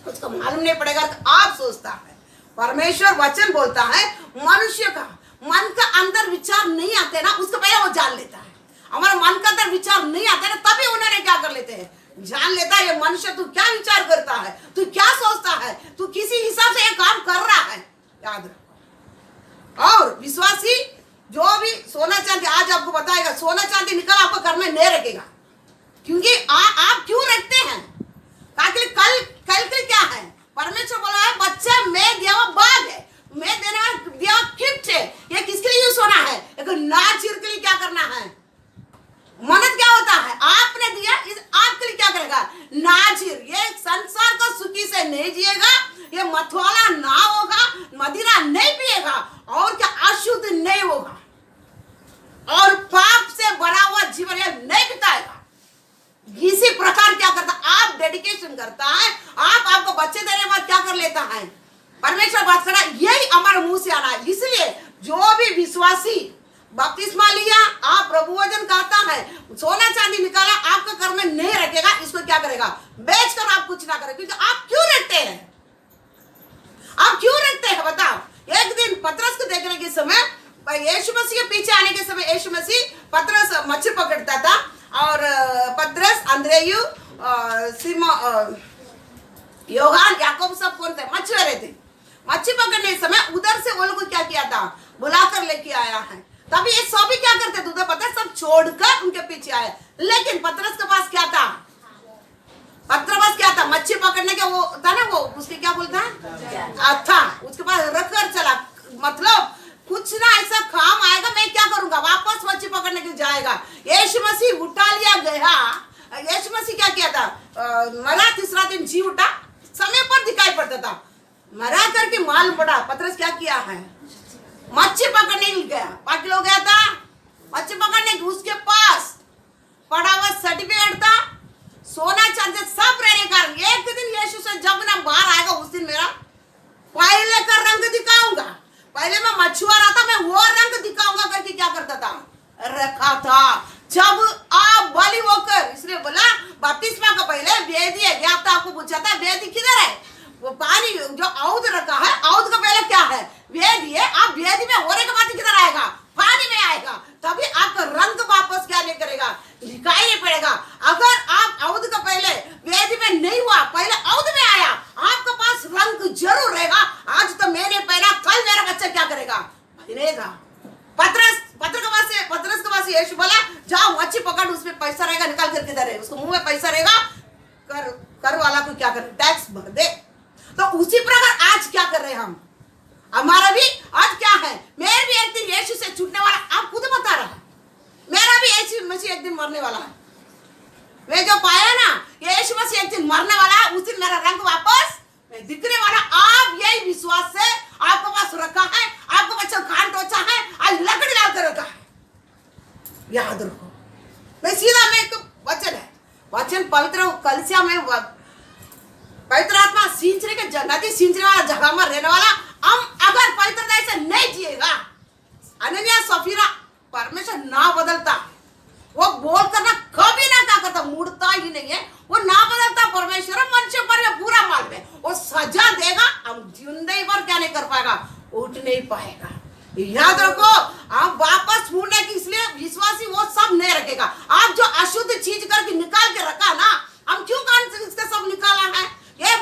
उसको मालूम नहीं पड़ेगा कि आप सोचता है। परमेश्वर वचन बोलता है मनुष्य का मन का अंदर विचार नहीं आते ना, उसको पहले वो जान लेता है। हमारा मन का अंदर विचार नहीं आता ना, तभी उन्होंने क्या कर लेते हैं? जान लेता है ये मनुष्य तू क्या विचार करता है, तू क्या सोचता है, तू किसी हिसाब से ये काम कर रहा है। याद रखो। और विश्वासी जो भी सोना चांदी, आज आपको बताएगा सोना चांदी निकल आपको घर में नहीं रखेगा, क्योंकि आप क्यों रखते हैं? ताकि कल के क्या है? परमेश्वर बोला है बच्चा मैं देवा बाग है, मैं देने वाला देवा गिफ्ट है। ये किसके लिए यूज होना है? एक नाचिर के लिए क्या करना है? मन्नत क्या होता है? आपने दिया, इस आपके लिए क्या करेगा? नाजिर। ये संसार को सुखी से नहीं जिएगा, ये मतवाला ना होगा, मदिरा नहीं पिएगा, और क्या अशुद्ध नहीं होगा, और पाप से भरा हुआ जीवन ये नहीं बिताएगा। इसी प्रकार क्या करता? आप डेडिकेशन करता है, आपको बच्चे देने के बाद क्या कर लेता है? परमेश्वर बात करा, यही हमारे मुंह से आना है। इसलिए जो भी विश्वासी बपतिस्मा लिया, आप प्रभु वचन कहता है, सोना चांदी निकाला, आपके घर में नहीं रखेगा, इसको क्या करेगा? बेच कर आप कुछ ना करें। क्योंकि आप क्यों रखते हैं? आप क्यों रखते हैं बताओ? एक दिन पतरस को देखने के समय, यीशु मसीह के पीछे आने के समय, यीशु मसीह पतरस मच्छी पकड़ता था, और पतरस, अंद्रेयु, योहान, याकूब सब कौन थे? मछुआरे थे। मच्छी पकड़ने के समय उधर से वो लोग क्या किया था? बुलाकर लेके आया है। तभी ये सभी क्या करते थे? तुझे पता है, सब छोड़कर उनके पीछे आए। लेकिन पतरस के पास क्या था? पतरस क्या था? मच्छी पकड़ने के वो था ना, वो उसके क्या बोलता है था, उसके पास रखकर चला। मतलब कुछ ना ऐसा काम आएगा, मैं क्या करूंगा? वापस मच्छी पकड़ने के जाएगा। यीशु मसीह उठा लिया गया। यीशु मसीह क्या किया था? मरा, तीसरा दिन जी उठा, समय पर दिखाई पड़ता था, मरा करके मालूम पड़ा। पतरस क्या किया है? मच्छी पकड़ने गया। बाकी लोग गया था मच्छी पकड़ने, उसके पास पड़ा हुआ सर्टिफिकेट था, सोना चांदी सब रहने का। एक दिन यीशु से जब ना बाहर आएगा, उस दिन मेरा पहले का रंग दिखाऊंगा। पहले मैं मछुआरा था, मैं वो रंग दिखाऊंगा करके क्या करता था? रखा था। जब आप बलि होकर, इसलिए बोला बपतिस्मा का पहले वेदी है। क्या आपको पूछा था वेदी किधर है? वो पानी जो औद रखा है, औद का पहले क्या है? वेदी है। आप वेदी में होने के बाद किधर आएगा? पानी में आएगा। तभी आपका रंग वापस क्या नहीं करेगा? दिखाई नहीं पड़ेगा। अगर आप औद का पहले वेदी में नहीं हुआ, पहले औद में आया, आपके पास रंग जरूर रहेगा। आज तो मैंने पहना, कल मेरा बच्चा क्या करेगा? पहनेगा। पतरस के पास यीशु बोला जाओ मच्छी पकड़, उसमें पैसा रहेगा, निकाल कर किधर है? उसको मुंह में पैसा रहेगा, कर वाला को क्या कर? टैक्स भर दे। तो उसी प्रकार आज क्या कर रहे हैं हम? हमारा भी आज क्या है? मैं भी एक दिन यीशु से छूटने वाला, आप खुद बता रहा है। मेरा भी यीशु मसीह एक दिन मरने वाला है। मैं जो पाया ना, यीशु मसीह एक दिन मरने वाला है, उस दिन मेरा रंग वापस दिखने वाला। आप यही विश्वास से आपको पास रखा है, आपको बच्चा कान टोचा है, आज लकड़ी डाल कर रखा है। याद रखो, मैं सीधा में एक वचन है, वचन पवित्र कलीसिया में पवित्र आत्मा सींचने के नदी सींचने वाला जगह में रहने वाला। हम अगर पवित्रता से नहीं जिएगा, अनन्या सफीरा, परमेश्वर ना बदलता, वो बोल करना कभी ना क्या करता, मुड़ता ही नहीं है। वो ना बदलता परमेश्वर मनुष्य पर पूरा माल में वो सजा देगा। हम जिंदगी भर क्या नहीं कर पाएगा? उठ नहीं पाएगा। याद रखो, आप वापस मुड़ने की, इसलिए विश्वासी वो सब नहीं रखेगा। आप जो अशुद्ध चीज करके निकाल के रखा ना, हम क्यों इसका सब निकाला है? ये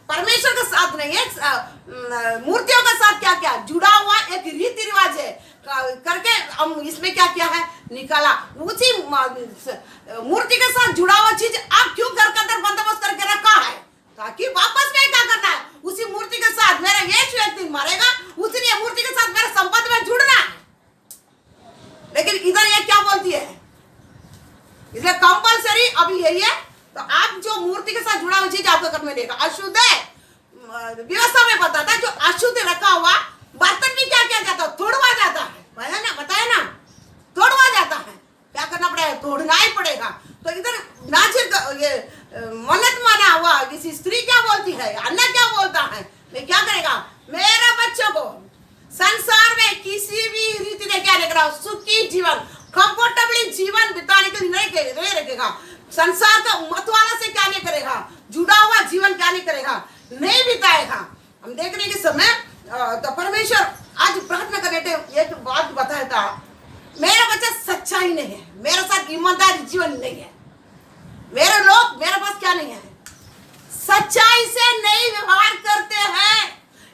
परमेश्वर के साथ नहीं है, मूर्तियों के साथ क्या क्या जुड़ा हुआ एक रीति रिवाज है करके हम इसमें क्या किया है? निकाला। उसी मूर्ति के साथ जुड़ा हुआ चीज आप क्यों घर के अंदर बंदोबस्त करके रखा है? ताकि वापस में क्या करना है? उसी मूर्ति के साथ मेरा यीशु एक दिन मरेगा, उसी मूर्ति के साथ मेरा संबंध में जुड़ना है। लेकिन इधर ये क्या बोलती है? इसलिए कंपलसरी अभी यही है। तो आप जो मूर्ति के साथ जुड़ा हुई चीज आपके घर में देगा, अशुद्ध है, व्यवस्था में बताता है, जो अशुद्ध रखा हुआ बर्तन भी क्या क्या जाता है, तोड़वा जाता है ना, बताया ना, तोड़वा जाता है। क्या करना पड़ेगा, तोड़ना ही पड़ेगा। तो इधर नाजिर ये मन्नत माना हुआ किसी स्त्री क्या बोलती है, अन्ना क्या बोलता है, मैं क्या करेगा, मेरे बच्चों को संसार में किसी भी रीति से क्या लेकर सुखी जीवन, कंफर्टेबली जीवन बिताने के लिए नहीं रखेगा। संसार का मत वाला से क्या नहीं करेगा, जुड़ा हुआ जीवन क्या नहीं करेगा, नहीं बिताएगा। हम देखने के समय तो परमेश्वर आज प्रार्थना करने थे एक बात बताया था, मेरा बच्चा सच्चाई नहीं है, मेरे साथ ईमानदारी जीवन नहीं है, मेरे लोग मेरे पास क्या नहीं है, सच्चाई से नहीं व्यवहार करते हैं,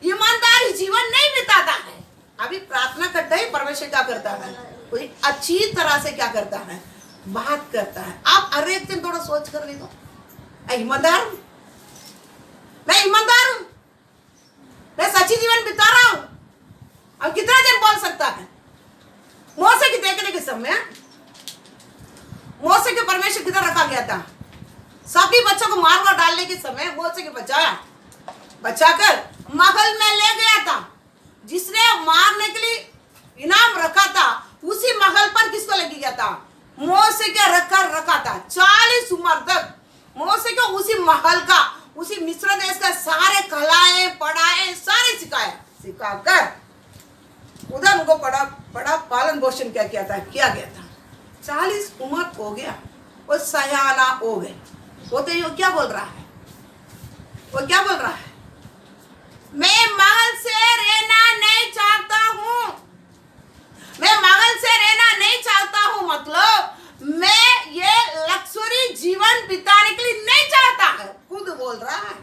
ईमानदारी जीवन नहीं बिताता है। अभी प्रार्थना करते ही परमेश्वर क्या करता है, कोई अच्छी तरह से क्या करता है, बात करता है। आप हर एक दिन थोड़ा सोच कर ले, मैं ईमानदार हूं, मैं ईमानदार हूं, मैं सच्ची जीवन बिता रहा हूं। अब कितना दिन बोल सकता है। मोसे की देखने के समय मोसे के परमेश्वर किधर रखा गया था, सभी बच्चों को मारवा डालने के समय मोसे को बचाकर महल में ले गया था। जिसने मारने के लिए इनाम रखा था उसी महल पर किसको लगी गया था, मोसे के रखा था। 40 उम्र तक मोसे को उसी महल का, उसी मिस्र देश का सारे कलाएं पढ़ाए सारे सिखाकर उधर उनको बड़ा पालन पोषण क्या किया गया था। 40 उम्र हो गया, वो सयाना हो गए। वो तो क्या बोल रहा है, वो क्या बोल रहा है, मैं महल से रहना नहीं चाहता हूं, मैं महल से रहना नहीं चाहता हूं, मतलब मैं ये लक्सरी जीवन बिताने के लिए नहीं चाहता है। खुद बोल रहा है,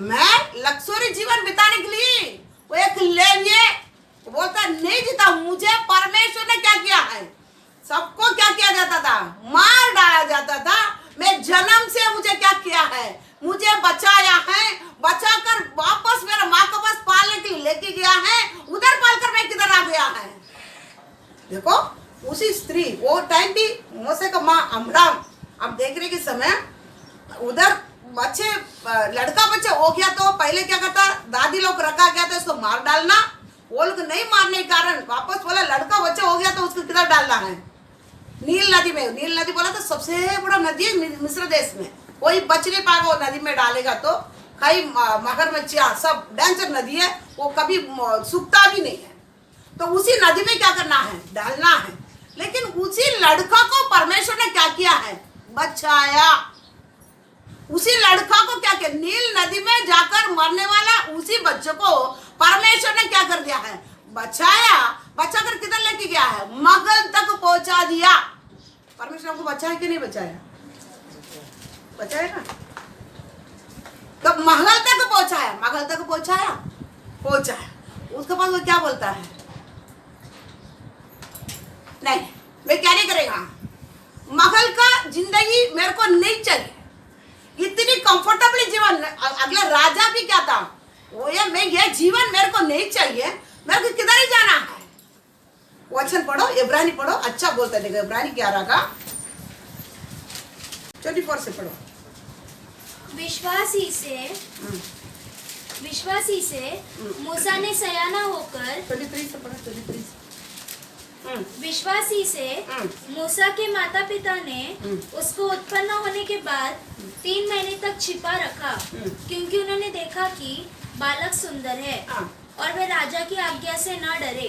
मैं लक्सरी जीवन बिताने के लिए, वो एक लेविये बोलता नहीं जीता, मुझे परमेश्वर ने क्या किया है, सबको क्या किया जाता था, मार डाला जाता था। मैं जन्म से मुझे क्या किया है, मुझे बचाया है, बचाकर वापस मेरा माँ के पास पालने के लिए लेके गया है, उधर पालकर मैं किधर आ गया है। देखो उसी स्त्री, वो टाइम भी मोसे का माँ अमराम, अब देखने के समय उधर बच्चे लड़का बच्चा हो गया तो पहले क्या करता, दादी लोग रखा गया था इसको मार डालना, वो लोग नहीं मारने के कारण वापस बोला लड़का बच्चा हो गया तो उसको किधर डालना है, नील नदी में। नील नदी बोला तो सबसे बड़ा नदी है मिस्र देश में, कोई बच नहीं पाएगा वो नदी में डालेगा तो, कई मगरमच्छियां सब डेंजर नदी है, वो कभी सूखता भी नहीं है। तो उसी नदी में क्या करना है, डालना है। लेकिन उसी लड़का को परमेश्वर ने क्या किया है, बचाया। उसी लड़का को क्या किया, नील नदी में जाकर मरने वाला उसी बच्चे को परमेश्वर ने क्या कर दिया है, बचाया। बचाकर किधर लेके गया है, महल तक पहुंचा दिया। परमेश्वर को बचाया कि नहीं बचाया, बचाया ना, तो महल तक पहुंचाया, महल तक पहुंचाया। उसके पास वो क्या बोलता है, नहीं मैं क्या नहीं करेगा, महल का जिंदगी मेरे को नहीं चाहिए, इतनी कंफर्टेबल जीवन। अगला राजा भी क्या था, वो ये जीवन मेरे को नहीं चाहिए, मेरे को किधर ही जाना है। वचन पढ़ो, इब्रानी पढ़ो, अच्छा बोलता है, इब्रानी 11 का 24 से पढ़ो। विश्वासी से मूसा ने सयाना होकर 23 से पढ़ो, 23। विश्वासी से मूसा के माता पिता ने उसको उत्पन्न होने के बाद 3 महीने तक छिपा रखा, क्योंकि उन्होंने देखा कि बालक सुंदर है और वे राजा की आज्ञा से न डरे।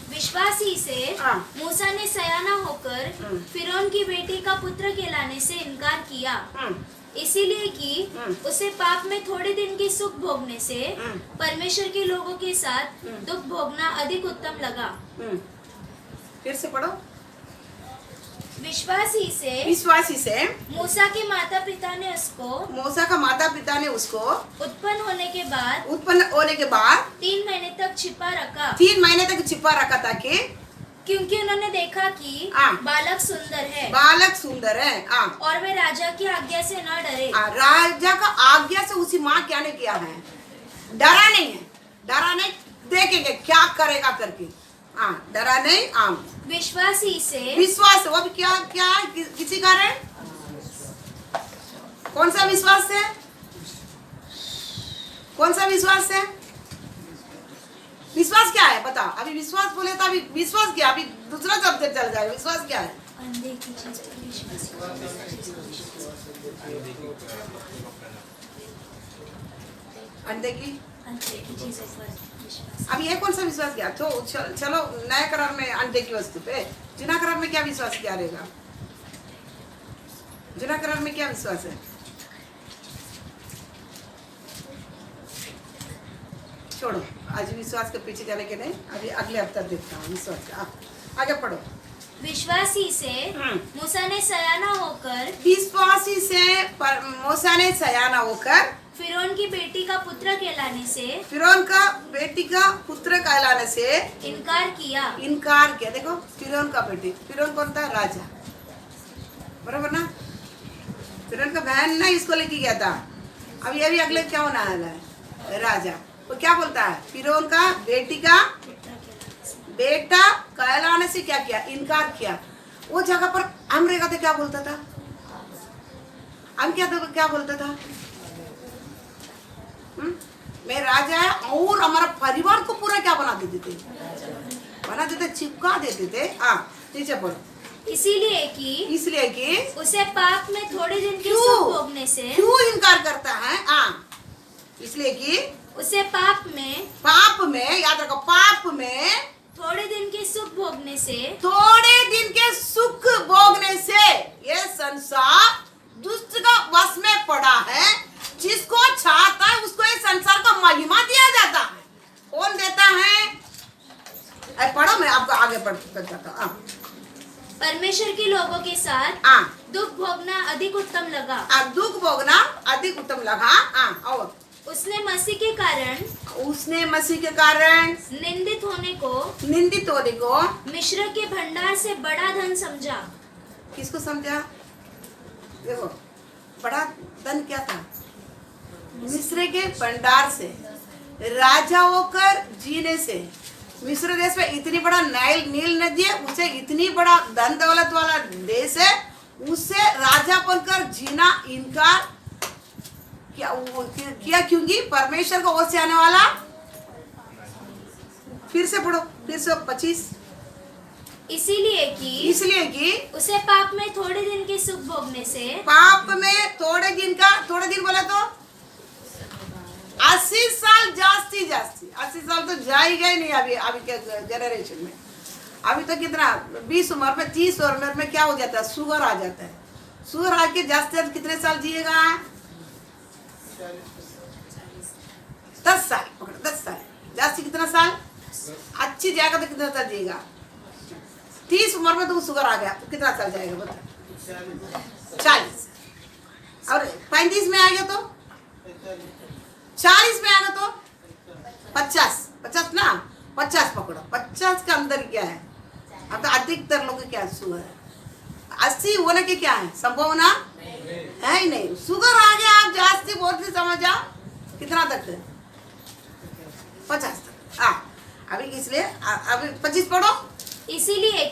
विश्वासी से मूसा ने सयाना होकर फिरौन की बेटी का पुत्र कहलाने से इनकार किया, इसीलिए कि उसे पाप में थोड़े दिन की सुख भोगने से परमेश्वर के लोगों के साथ दुख भोगना अधिक उत्तम लगा। फिर से पढ़ो। विश्वासी से मूसा के माता पिता ने उसको उत्पन्न होने के बाद 3 महीने तक छिपा रखा था कि क्योंकि उन्होंने देखा कि बालक सुंदर है और वे राजा की आज्ञा से न डरे। राजा का आज्ञा से उसी माँ क्या नहीं किया है, डरा नहीं, देखेंगे क्या करेगा करके, डरा नहीं। विश्वास वो भी क्या किसी कारण, कौन सा विश्वास है, कौन सा विश्वास है? विश्वास क्या है बता? अभी विश्वास बोले तो अभी विश्वास क्या? अभी दूसरा शब्द चल जाएगा। विश्वास क्या है? अंधे की चीज पर विश्वास अंधे की चीजों पर विश्वास। अब ये कौन सा विश्वास किया? तो चलो नया करार में अंडे की वस्तु पे, जुना करार में क्या विश्वास किया रहेगा? जुना करार में क्या विश्वास है? छोड़ो, आज विश्वास के पीछे जाने के नहीं, अभी अगले हफ्ते देखता हूँ विश्वास का। आगे पढ़ो। विश्वासी से मूसा ने सयाना होकर, विश्वासी से मूसा ने सयाना होकर फिरौन की बेटी का पुत्र कहलाने से, फिरौन का बेटी का पुत्र कहलाने से इनकार किया। देखो, फिरौन का बेटी, फिरौन कौन था? राजा, बराबर ना? फिरौन का बहन ना इसको लेके गया था। अब ये भी अगले क्या होना है? राजा। वो क्या बोलता है? फिरौन का बेटी का बेटा कहलाने से क्या किया? इनकार किया। वो जगह पर हम रहेगा तो क्या बोलता था? हम क्या बोलता था? मैं राजा है और हमारा परिवार को पूरा क्या बना देते थे? चिपका देते थे। हाँ, नीचे पढ़ो। इसलिए कि उसे पाप में थोड़े दिन के सुख भोगने से, क्यों इनकार करता है? हाँ, इसलिए कि उसे पाप में याद रखो, पाप में थोड़े दिन के सुख भोगने से ये संसार दुष्ट का वश में पड़ा है। जिसको चाहता है उसको ये संसार का महिमा दिया जाता है। कौन देता है? पढ़ो, मैं आपको आगे बताता हूँ। परमेश्वर के लोगों के साथ दुख भोगना अधिक उत्तम लगा। दुख भोगना अधिक उत्तम लगा। और उसने मसीह के कारण निंदित होने को मिस्र के भंडार से बड़ा धन समझा। किसको समझा? देखो, बड़ा धन क्या था? मिस्र के भंडार से, राजा होकर जीने से। मिस्र देश में इतनी बड़ा नील नदी है, उसे इतनी बड़ा धन दौलत वाला देश है, उससे राजा बनकर जीना इनकार किया क्योंकि परमेश्वर को ओर से आने वाला। फिर से पढ़ो, फिर से 25। इसलिए कि उसे पाप में थोड़े दिन के सुख भोगने से, पाप में थोड़े दिन बोले तो 80 साल जास्ती 80 साल तो जाएगा ही नहीं। अभी के जनरेशन में अभी तो कितना 20 उम्र में 30 उम्र में क्या हो जाता है? शुगर आ जाता है। शुगर आके जाते कितने साल जिएगा? 10 साल पकड़ो, 10 साल जास्ती कितना साल? अच्छी जाएगा तो कितना साल जिएगा? 30 उम्र में तो शुगर आ गया तो कितना साल जाएगा बता? 40। और 35 में आ गया तो 40 में आ गया तो 50 ना, 50 पकड़ो। 50 के अंदर क्या है? अब तो अधिकतर लोग क्या शुगर है। 80 होने के क्या है? संभावना है ही नहीं। शुगर आ गया, आप जास्ती बोलते समझ आओ कितना तक? 50 तक। अभी इसलिए अभी 25 पढ़ो। इसलिए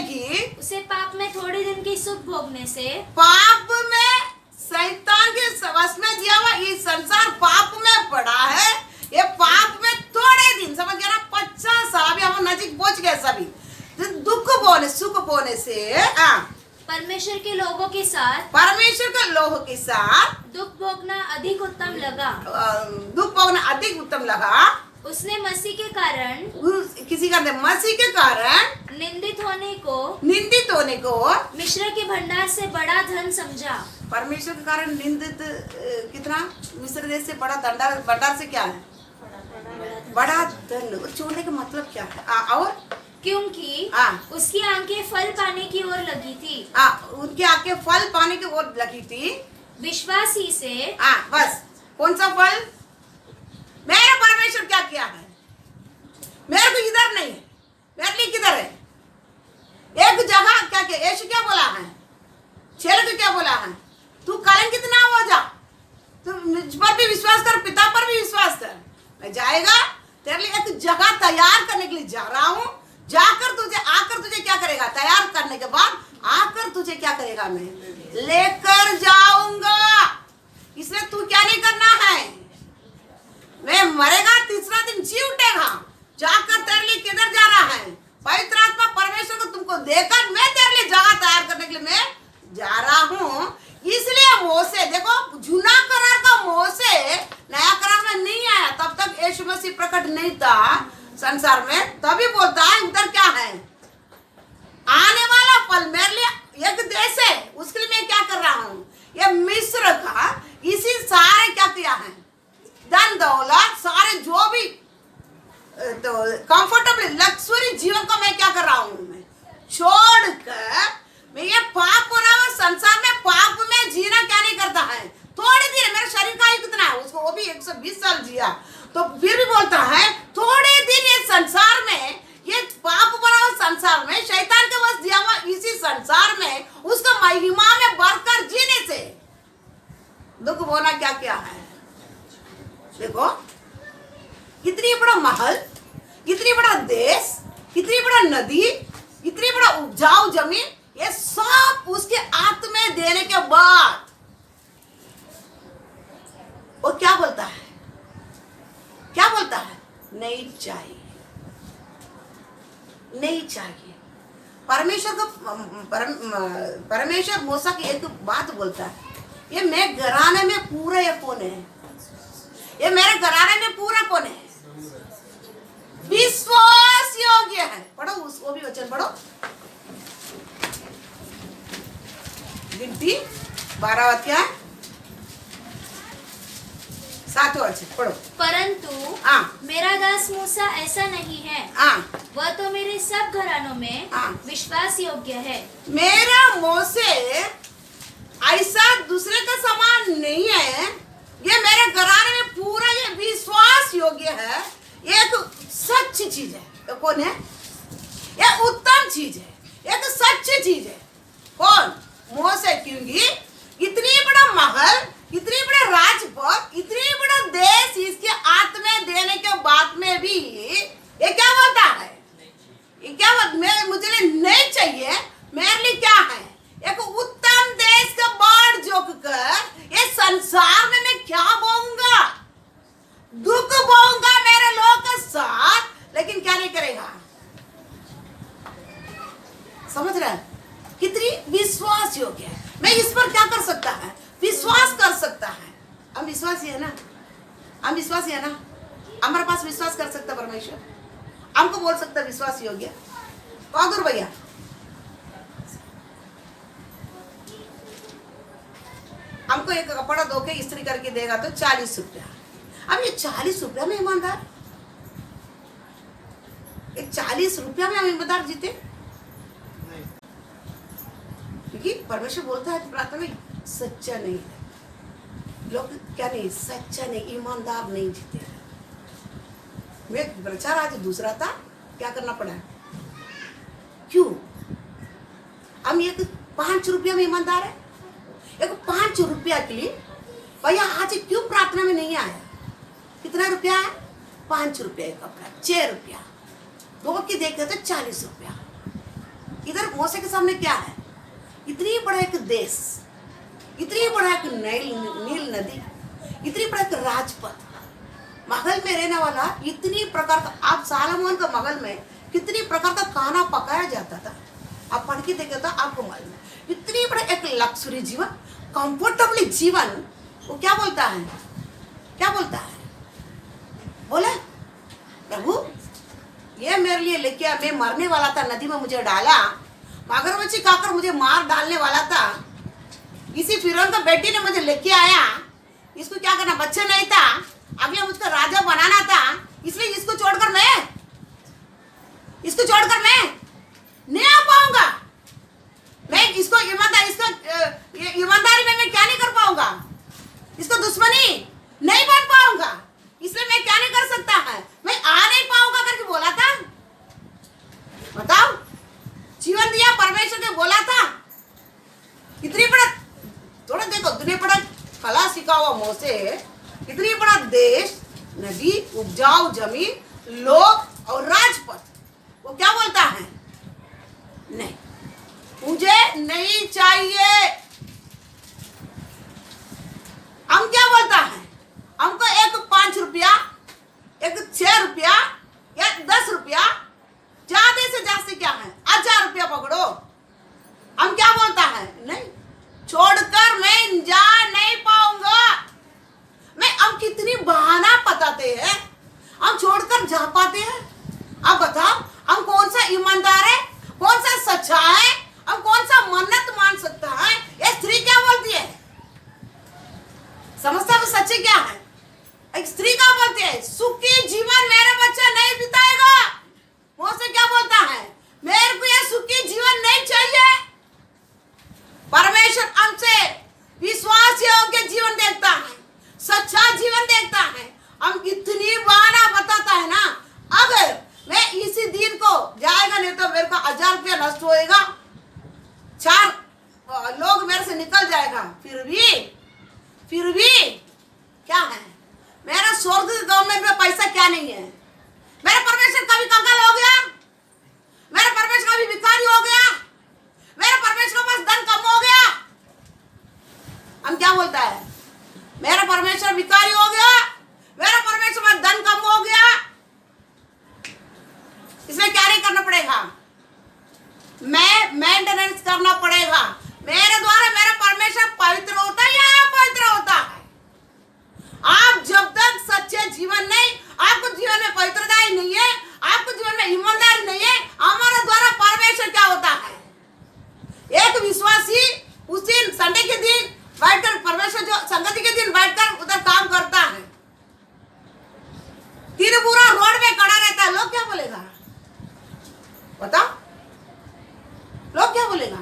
कि उसे पाप में थोड़े दिन के सुख भोगने से, पाप में शैतान के वश में दिया हुआ ये संसार पाप में पड़ा है। ये पाप में थोड़े दिन, समझ गया ना? 50 साल अभी हम नजीक पहुंच गए सभी। सुख बोने से परमेश्वर के लोगों के साथ दुख भोगना अधिक उत्तम लगा। उसने मसीह के कारण निंदित होने को मिस्र के भंडार से बड़ा धन समझा। परमेश्वर के कारण निंदित कितना? मिस्र देश से बड़ा भंडार से क्या है? बड़ा धन। छोड़ने का मतलब क्या है? और क्योंकि उसकी आंखें फल पाने की ओर लगी थी। उनकी आंखें फल पाने की ओर लगी थी। विश्वासी से बस कौन सा फल? मेरा परमेश्वर क्या किया है? मेरे को इधर नहीं है, मेरे लिए किधर है? एक जगह क्या किया? यीशु क्या बोला है? चेले को क्या बोला है? तू कलंकित ना हो जा, तू मुझ पर भी विश्वास कर, पिता पर भी विश्वास कर। मैं जाएगा तेरे लिए एक जगह तैयार करने के लिए जा रहा हूँ। आकर तुझे क्या करेगा? तैयार करने के बाद आकर तुझे क्या करेगा? मैं लेकर जाऊंगा। इसलिए तू क्या नहीं करना है? मैं मरेगा, तीसरा दिन जी उठेगा, जाकर तेरे लिए किधर जा रहा है? पवित्र आत्मा परमेश्वर को तुमको देकर मैं तेरे लिए जगह तैयार करने के लिए मैं जा रहा हूँ। इसलिए मोसे देखो, जूना करार का मोसे नया करार में नहीं आया, तब तक यीशु मसीह प्रकट नहीं था संसार में, तभी बोलता है उधर क्या है, आने वाला पल मेरे लिए एक देश है, उसके लिए मैं क्या कर रहा हूँ। ये मिस्र का इसी सारे क्या किया है, धन दौलत सारे जो भी तो कंफर्टेबल लग्जरी जीवन को मैं क्या कर रहा हूँ, मैं छोड़कर मैं ये पाप हो रहा हूँ संसार में, पाप में जीना क्या नहीं करता है, थोड़ी देर, मेरे शरीर का ही कितना है, उसको वो भी 120 साल जिया, तो फिर भी बोलता है थोड़े दिन ये संसार में, ये पाप भरा हुआ संसार में, शैतान के वश दिया हुआ इसी संसार में उसका महिमा में बढ़कर जीने से दुख होना क्या क्या है। देखो कितनी बड़ा महल, कितनी बड़ा देश, कितनी बड़ा नदी, इतनी बड़ा उपजाऊ जमीन, ये सब उसके हाथ में देने के बाद वो क्या बोलता है, क्या बोलता है, नहीं चाहिए, नहीं चाहिए। परमेश्वर को परमेश्वर मूसा की एक बात बोलता है, ये मेरे घराने में पूरा ये कौन है, ये मेरे घराने में पूरा कौन है, विश्वास योग्य है। पढ़ो वो भी वचन पढ़ो, गिनती 12 अध्याय 7वां वचन पढ़ो। परंतु मेरा दास मूसा ऐसा नहीं है, वह तो मेरे सब घरानों में विश्वास योग्य है। मेरा मोसे ऐसा दूसरे का समान नहीं है, ये मेरे घराने में पूरा ये विश्वास योग्य है, ये एक सच्ची चीज है। तो कौन है, ये उत्तम चीज है, एक सच्ची चीज है। कौन, मोसे, क्योंकि इतनी बड़ा महल, इतनी बड़ा राजपथ, इतनी बड़ा देश इसके हाथ में देने के बाद में भी ये क्या बोलता है, ये क्या बोलता, मुझे नहीं चाहिए, मेरे लिए क्या है, एक उत्तम देश का बाढ़ जोक कर ये संसार में मैं क्या बोऊंगा, दुख बोऊंगा मेरे लोग के साथ, लेकिन क्या नहीं करेगा। समझ रहे हैं कितनी विश्वास योग्य है। मैं इस पर क्या कर सकता है, विश्वास कर सकता है। हम विश्वासी है ना, हम विश्वासी है ना, हमारे पास विश्वास कर सकता परमेश्वर, हमको बोल सकता विश्वास योग्य। बहादुर भैया, हमको एक कपड़ा धो के इस्त्री करके देगा तो 40 रुपया। अब ये 40 रुपया में ईमानदार, ये 40 रुपया में हम ईमानदार जीते, क्योंकि परमेश्वर बोलता है प्रार्थना में सच्चा नहीं है, लोग क्या नहीं, सच्चा नहीं, ईमानदार नहीं जीते। मैं प्रचार आज दूसरा था, क्या करना पड़ा, क्यों हम एक 5 रुपया में ईमानदार है, एक 5 रुपया के लिए भैया आज क्यों प्रार्थना में नहीं आया। कितना रुपया है, 5 रुपया एक कपड़ा, 6 रुपया, दो की देखते तो 40 रुपया। इधर मोसे के सामने क्या है, इतनी बड़ा एक देश, इतनी बड़ा एक नील नदी, इतनी बड़ा एक राजपथ, महल में रहने वाला, इतनी प्रकार का, आप सालोमोन का महल में कितनी प्रकार का खाना पकाया जाता था, आप पढ़ के देखे तो आपको मालूम है। इतनी बड़ा एक लग्जरी जीवन, कंफर्टेबली जीवन, वो क्या बोलता है, क्या बोलता है, बोले प्रभु ये मेरे लिए लेके आ, मैं मरने वाला था, नदी में मुझे डाला, मगरमच्छी खाकर मुझे मार डालने वाला था, इसी फिरौन का बेटी ने मुझे लेके आया, इसको क्या करना, बच्चा नहीं था, अगले मुझको राजा बनाना था, इसलिए इसको छोड़कर मैं नहीं आ पाऊंगा, मैं इसको ईमानदारी में मैं क्या नहीं कर पाऊंगा, इसको दुश्मनी नहीं बन पाऊंगा, इसलिए मैं क्या नहीं कर सकता है, मैं आ नहीं पाऊंगा करके बोला था। बताओ, जीवन दिया परमेश्वर ने बोला था, इतनी बड़ा, थोड़ा देखो, इतनी बड़ा कला सीखा हुआ मोसे, इतनी बड़ा देश, नदी, उपजाऊ जमीन, लोग और राजपथ, वो क्या बोलता है, नहीं, मुझे नहीं चाहिए। हम क्या बोलता है, हमको एक 5 रुपया ईमानदार है, कौन सा सच्चा है और कौन सा मन्नत मान सकता है। ये स्त्री क्या बोलती है, समझता है वो सच्चे क्या है। एक स्त्री क्या बोलती है, सुखी जीवन मेरा बच्चा नहीं बिताएगा। वो से क्या बोलता है, मेरे को ये सुखी जीवन नहीं चाहिए। परमेश्वर हमसे विश्वास योग्य जीवन देखता है, सच्चा जीवन देखता है। हम इतनी बहाना बताता है ना, अगर मैं इसी दिन को जाएगा नहीं तो मेरे को 1000 रुपया नष्ट होएगा, 4 लोग मेरे से निकल जाएगा, फिर भी क्या है, मेरा स्वर्ग गवर्नमेंट में पैसा क्या नहीं है। मेरा परमेश्वर कभी कंगाल हो गया, मेरा परमेश्वर कभी भिखारी हो गया, मेरा परमेश्वर के पास धन कम हो गया। हम क्या बोलता है, मेरा परमेश्वर भिखारी हो गया, मेरा परमेश्वर में धन कम हो गया, इसमें क्या नहीं करना पड़ेगा, मैं मेंटेनेंस करना पड़ेगा। मेरे द्वारा मेरा परमेश्वर पवित्र होता है या अपवित्र होता है। आप जब तक सच्चे जीवन नहीं, आपको जीवन में पवित्रता ही नहीं है, आपको जीवन में ईमानदारी नहीं है, हमारे द्वारा परमेश्वर क्या होता है। एक विश्वासी उस दिन संडे के दिन बैठकर, परमेश्वर जो संगति के दिन बैठकर उधर काम करता है, दिन पूरा रोड में खड़ा रहता है, लोग क्या बोलेगा बताओ, लोग क्या बोलेगा।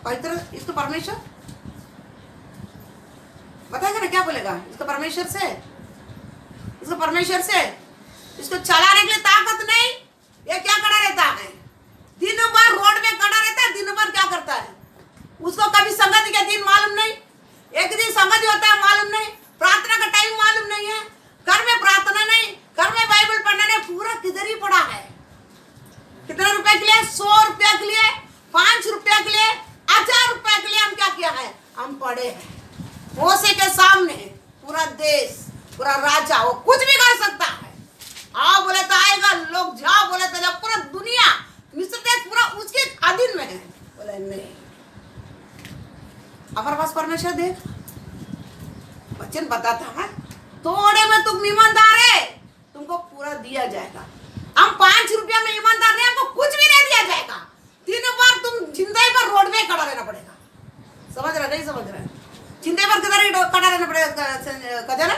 पवित्र इसको परमेश्वर बताएगा ना, क्या बोलेगा, इसको परमेश्वर से, इसको चलाने के लिए ताकत नहीं। ये क्या खड़ा रहता है, दिन भर रोड में खड़ा रहता है, दिन भर क्या करता है, उसको कभी संगति का दिन मालूम नहीं, एक दिन संगति होता है मालूम नहीं, प्रार्थना का टाइम मालूम नहीं है, घर में प्रार्थना नहीं, घर में बाइबल पढ़ना नहीं, पूरा किधर ही पड़ा है। कितने रुपए के लिए, 100 रुपया के लिए, 5 रुपया के लिए, 1000 रुपया के लिए हम क्या किया है, हम पढ़े हैं। मोसे के सामने पूरा देश, पूरा राजा, वो कुछ भी कर सकता है। आओ बोले तो आएगा, लोग जाओ बोले तो जाओ, पूरा दुनिया मिस्र देश पूरा उसके अधीन में है। बोले नहीं, हमारे पास परमेश्वर देख वचन बताता है, थोड़े में तुम ईमानदार है, तुमको पूरा दिया जाएगा। हम 5 रुपया में ईमानदार नहीं, हमको कुछ भी नहीं दिया जाएगा। 3 बार तुम जिंदगी भर रोड में खड़ा रहना पड़ेगा। समझ रहे नहीं समझ रहे, जिंदगी भर किधर खड़ा रहना पड़ेगा। कदर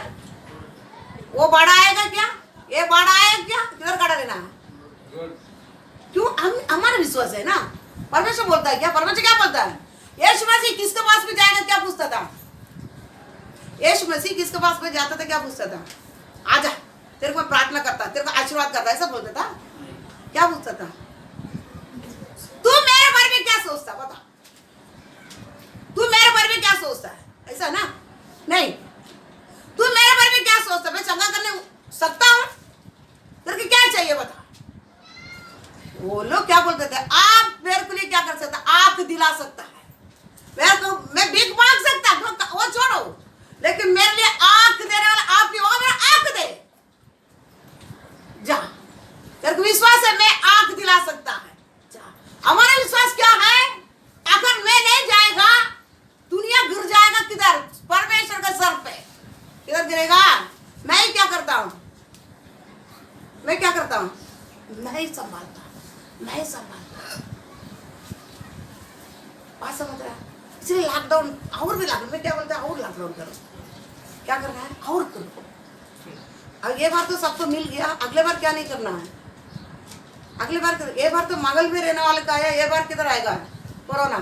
वो बाड़ा आएगा क्या, ये बाड़ा आएगा क्या, किधर खड़ा रहना। क्यों, हम हमारा विश्वास है ना। परमेश्वर बोलता है क्या, परमेश्वर क्या बोलता है, यीशु मसीह किसके पास में जाएगा, क्या पूछता था, यीशु मसीह किसके पास में जाता था, क्या पूछता था, आजा तेरे को प्रार्थना करता, तेरे को आशीर्वाद करता, ऐसा बोलता था। क्या पूछता था, तू मेरे बारे में क्या सोचता, बता, तू मेरे बारे में क्या सोचता है, ऐसा ना, नहीं, तू मेरे बारे में क्या सोचता, मैं चंगा करने सकता हूं, तेरे को क्या चाहिए बता। वो लोग क्या बोलते थे, आप मेरे को लिए क्या कर सकता, आंख दिला सकता है, मेरे को मैं भीख मांग सकता, वो छोड़ो, लेकिन मेरे लिए आंख देने वाला आप ही हो, मेरा आंख दे जा। तेरे को विश्वास है मैं आंख दिला सकता है, जा। हमारा विश्वास क्या है, अगर मैं नहीं जाएगा दुनिया गिर जाएगा, किधर, परमेश्वर के सर पे किधर गिरेगा। मैं क्या करता हूं, नहीं संभालता, बात समझ रहा है। इसलिए लॉकडाउन और भी लॉकडाउन में क्या बोलते हैं, और लॉकडाउन करो, क्या करना है और करो। अब ये बार तो सबको मिल गया, अगले बार क्या नहीं करना है, अगले बार ये बार तो मंगल में रहने वाले का है, ये बार किधर आएगा कोरोना,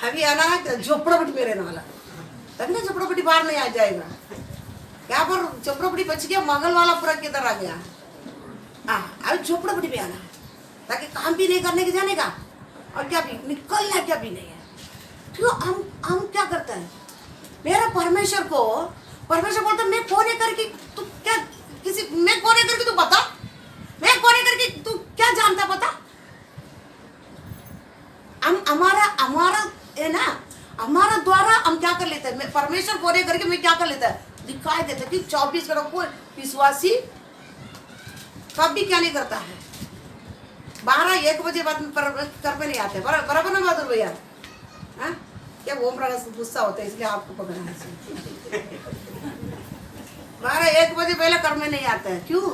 अभी आना है झोपड़पट्टी में रहने वाला, तभी ना झोपड़पट्टी बाहर नहीं आ जाएगा। क्या पर झोपड़पट्टी बच गया, मंगल वाला पूरा किधर आ गया, अभी झोपड़पट्टी पे आना है, ताकि काम भी नहीं करने के जाने का और क्या भी निकलना क्या भी नहीं है। तो हम क्या करते हैं, मेरा परमेश्वर बोलता मैं कौन है करके तू क्या, किसी मैं कौन है करके तू बता, मैं कौन है करके तू क्या जानता बता। हम हमारा है ना, हमारा द्वारा हम क्या कर लेते हैं, परमेश्वर कौन है करके मैं क्या कर लेता है, दिखाई देता है कि 24 घंटों को विश्वासी कभी क्या नहीं करता है, 12-1 बजे बाद में कर पे नहीं आते, बराबर ना बहादुर भैया, क्या ओम प्रकाश गुस्सा होता है इसलिए आपको पकड़ना है। 12-1 बजे पहले घर में नहीं आता है। क्यों?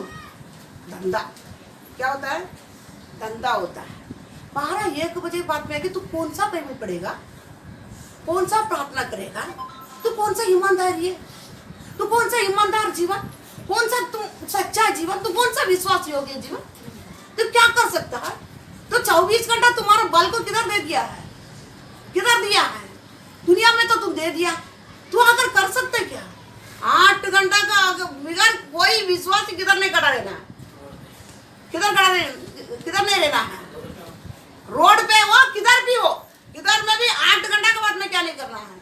धंधा। क्या होता है? धंधा होता है। 12-1 बजे बाद में आके तू कौन सा बाइबल पढ़ेगा, कौन सा प्रार्थना करेगा, तू कौन सा ईमानदारी है, तू कौन सा ईमानदार जीवन, कौन सा तू सच्चा जीवन, तू कौन सा विश्वास योग्य जीवन, तू क्या कर सकता है? तो 24 घंटा तुम्हारा बल को किधर दे दिया है, किधर दिया है? दुनिया में तो तुम दे दिया, तू आकर कर सकते क्या? 8 घंटा का बिगड़ कोई विश्वास किधर नहीं खड़ा रहना, किधर नहीं रहना है। रोड पे हो, किधर भी हो, किधर में भी 8 घंटा के बाद में क्या नहीं करना है,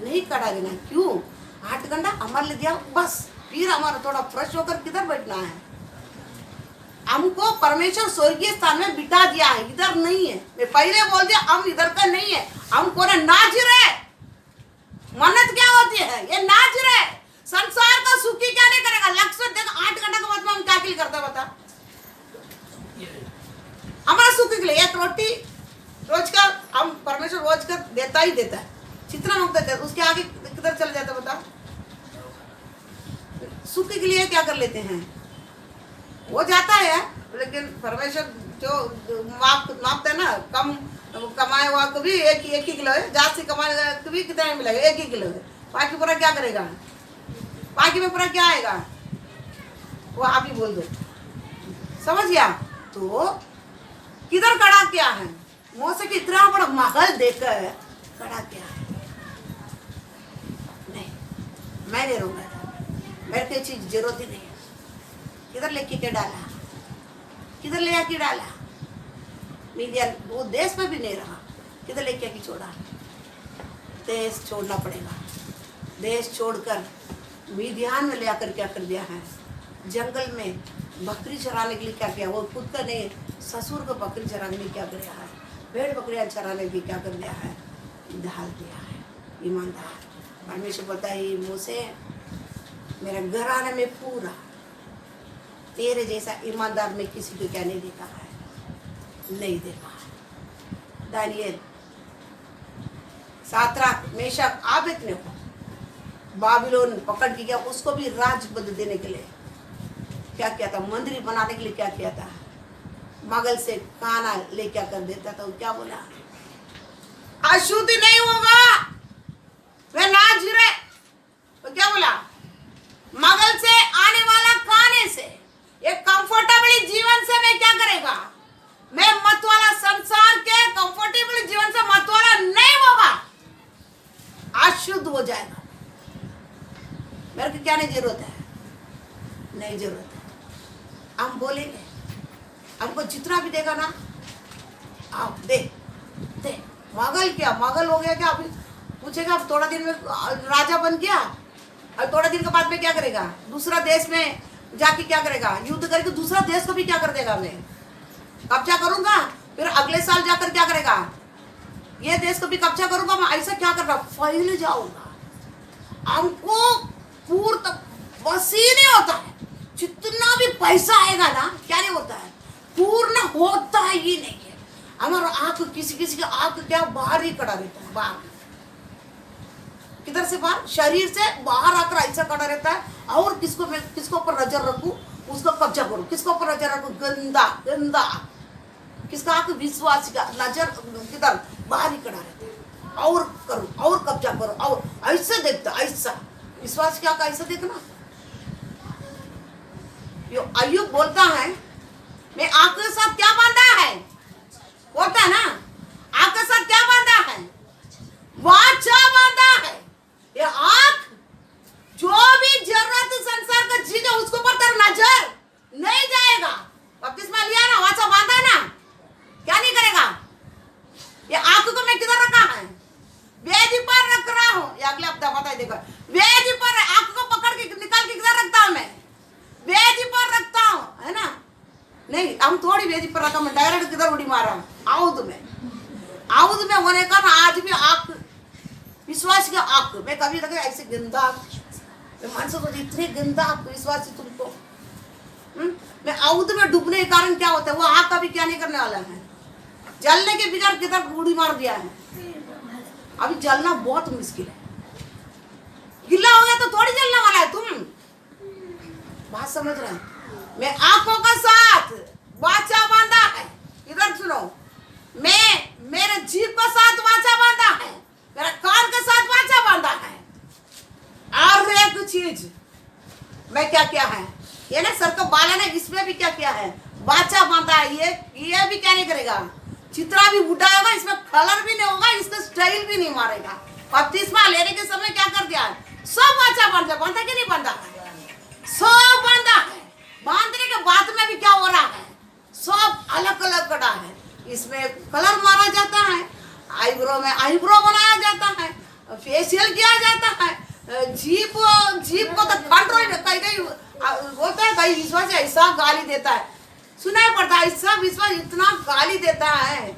नहीं खड़ा रहना। क्यों? 8 घंटा हमारे लिए दिया, बस फिर हमारा थोड़ा फ्रेश होकर किधर बैठना है। हमको परमेश्वर स्वर्गीय स्थान में बिठा दिया है, इधर नहीं है। मैं पहले बोल दिया, हम इधर का नहीं है, हमको ना नाजिर है। मन्नत क्या होती है? ये नाजिर है। संसार का सुखी क्या नहीं करेगा? लक्ष्य देख 8 घंटा के बाद में हम क्या के लिए करते हैं बता? हमारा सुख के लिए एक रोटी रोज का हम परमेश्वर रोज का देता ही देता है। जितना मंगते थे उसके आगे किधर चले जाते बता? सुख के लिए क्या कर लेते हैं? वो जाता है, लेकिन परमेश्वर जो मापता है ना, कम कमाए हुआ को भी एक ही किलो है, जास्ती कमाए हुआ को भी कितना मिलेगा? 1 ही किलो है। बाकी पूरा क्या करेगा? बाकी में पूरा क्या आएगा वो आप ही बोल दो। समझ गया? तो किधर खड़ा क्या है? मौसे की इतना बड़ा महल देकर खड़ा क्या है? नहीं, मैं नहीं रहूंगा, मेरे को चीज जरूरत ही नहीं है। किधर लेके के डाला, किधर ले आके डाला? मीडिया वो देश में भी नहीं रहा, किधर लेके आके छोड़ा? देश छोड़ना पड़ेगा। देश छोड़कर मीडियान में ले आकर क्या कर दिया है? जंगल में बकरी चराने के लिए क्या किया? वो खुद का नहीं, ससुर को बकरी चराने के लिए क्या कर दिया है? भेड़ बकरियां चराने के लिए क्या कर दिया है? ढाल दिया है। ईमानदार परमेश्वर बोलता है, मुझसे मेरा घराने में पूरा तेरे जैसा ईमानदार में किसी को क्या नहीं देखा है, नहीं देखा है। दानियल, सातराक, मेशक, आबेदnego बाबिलोन पकड़ के गया, उसको भी राज पद देने के लिए क्या किया था? मंदिर बनाने के लिए क्या किया था? मगल से खाना ले क्या कर देता था? वो क्या बोला? अशुद्ध नहीं होगा, वे नाजिर है। तो क्या बोला? मगल से आने वाला खाने से, एक कंफर्टेबल जीवन से मैं क्या करेगा? मैं मत वाला संसार के कंफर्टेबल जीवन से मत वाला नहीं होगा, अशुद्ध हो जाएगा। मेरे को क्या नहीं जरूरत है? नहीं जरूरत है। हम बोलेंगे, हमको जितना भी देगा ना, आप दे दे। मगल क्या मगल हो गया क्या? अभी पूछेगा, अब थोड़ा दिन में राजा बन गया, और थोड़ा दिन के बाद में क्या करेगा? दूसरा देश में जाके क्या करेगा? युद्ध करके दूसरा देश को भी क्या कर देगा? मैं कब्जा करूंगा, फिर अगले साल जाकर क्या करेगा? ये देश को भी कब्जा करूंगा। मैं ऐसा क्या कर रहा? फैल जाऊंगा। हमको पूर्ण बस ही नहीं होता है, जितना भी पैसा आएगा ना, क्या नहीं होता है? पूर्ण होता ही नहीं है। हमारा आंख, किसी किसी का आंख क्या बाहर ही खड़ा रहता है, बाहर। किधर से बाहर? शरीर से बाहर आकर ऐसा खड़ा रहता है। और किसको मैं किसको ऊपर नजर रखूं, उसको कब्जा करूं। किसको ऊपर नजर रखूं? गंदा गंदा। किसका आंख? विश्वास का नजर किधर? बाहर ही खड़ा रहता है। और करूं, और कब्जा करूं, और ऐसे देखता, ऐसा विश्वास क्या का ऐसा देखना। यो अय्यूब बोलता है, मैं आंख के साथ क्या बांधा है? बोलता है ना, आंख के साथ क्या बांधा है? वाचा बांधा है। ये आंख जो भी जरूरत संसार का चीज है उसके ऊपर तेरा नजर नहीं जाएगा। बपतिस्मा लिया ना, वाचा बांधा ना, क्या नहीं करेगा? ये आंख को मैं किधर रखा है? वेदी पर रख रहा हूँ। ये अगले हफ्ता पता है, देखो वेदी पर आंख को पकड़ के निकाल के किधर रखता हूँ? मैं वेदी पर रखता हूँ, है ना? नहीं, हम थोड़ी वेदी पर रखा, मैं डायरेक्ट किधर उड़ी मारा हूँ? आउद में होने का ना, आज भी आंख विश्वास की आंख में कभी लगे ऐसे गंदा, मैं मन से सोची इतनी गंदा विश्वास तुमको। मैं आउद में डूबने के कारण क्या होता है? वो आंख कभी क्या नहीं करने वाला है, जलने के बिगड़ किधर उड़ी मार दिया है। अभी जलना बहुत मुश्किल है। गिला हो गया तो थोड़ी जलने वाला है तुम। बात समझ रहे हैं? मैं आंखों का साथ वाचा बांधा है, इधर सुनो, मैं मेरे जीभ का साथ वाचा बांधा है, मेरा कान के साथ वाचा बांधा है। और एक चीज मैं क्या क्या है, ये ना सर का बाल है ना, इसमें भी क्या क्या है, वाचा बांधा है। ये भी क्या नहीं करेगा, चित्रा भी बुढ़ा होगा, इसमें कलर भी नहीं होगा, इसका स्टाइल भी नहीं मारेगा। बपतिस्मा लेने के समय क्या कर दिया, सब वाचा बांधा कि नहीं बांधा है, सब बांधा है। बांधने के बाद में भी क्या हो रहा है, सब अलग अलग कड़ा है। इसमें कलर मारा जाता है, आईब्रो में आईब्रो बनाया जाता है, फेशियल किया जाता है, जीप को तो कंट्रोल कहीं बोलता है, कहीं विश्वास ऐसा गाली देता है, सुनाई पड़ता है, ऐसा विश्वास इतना गाली देता है।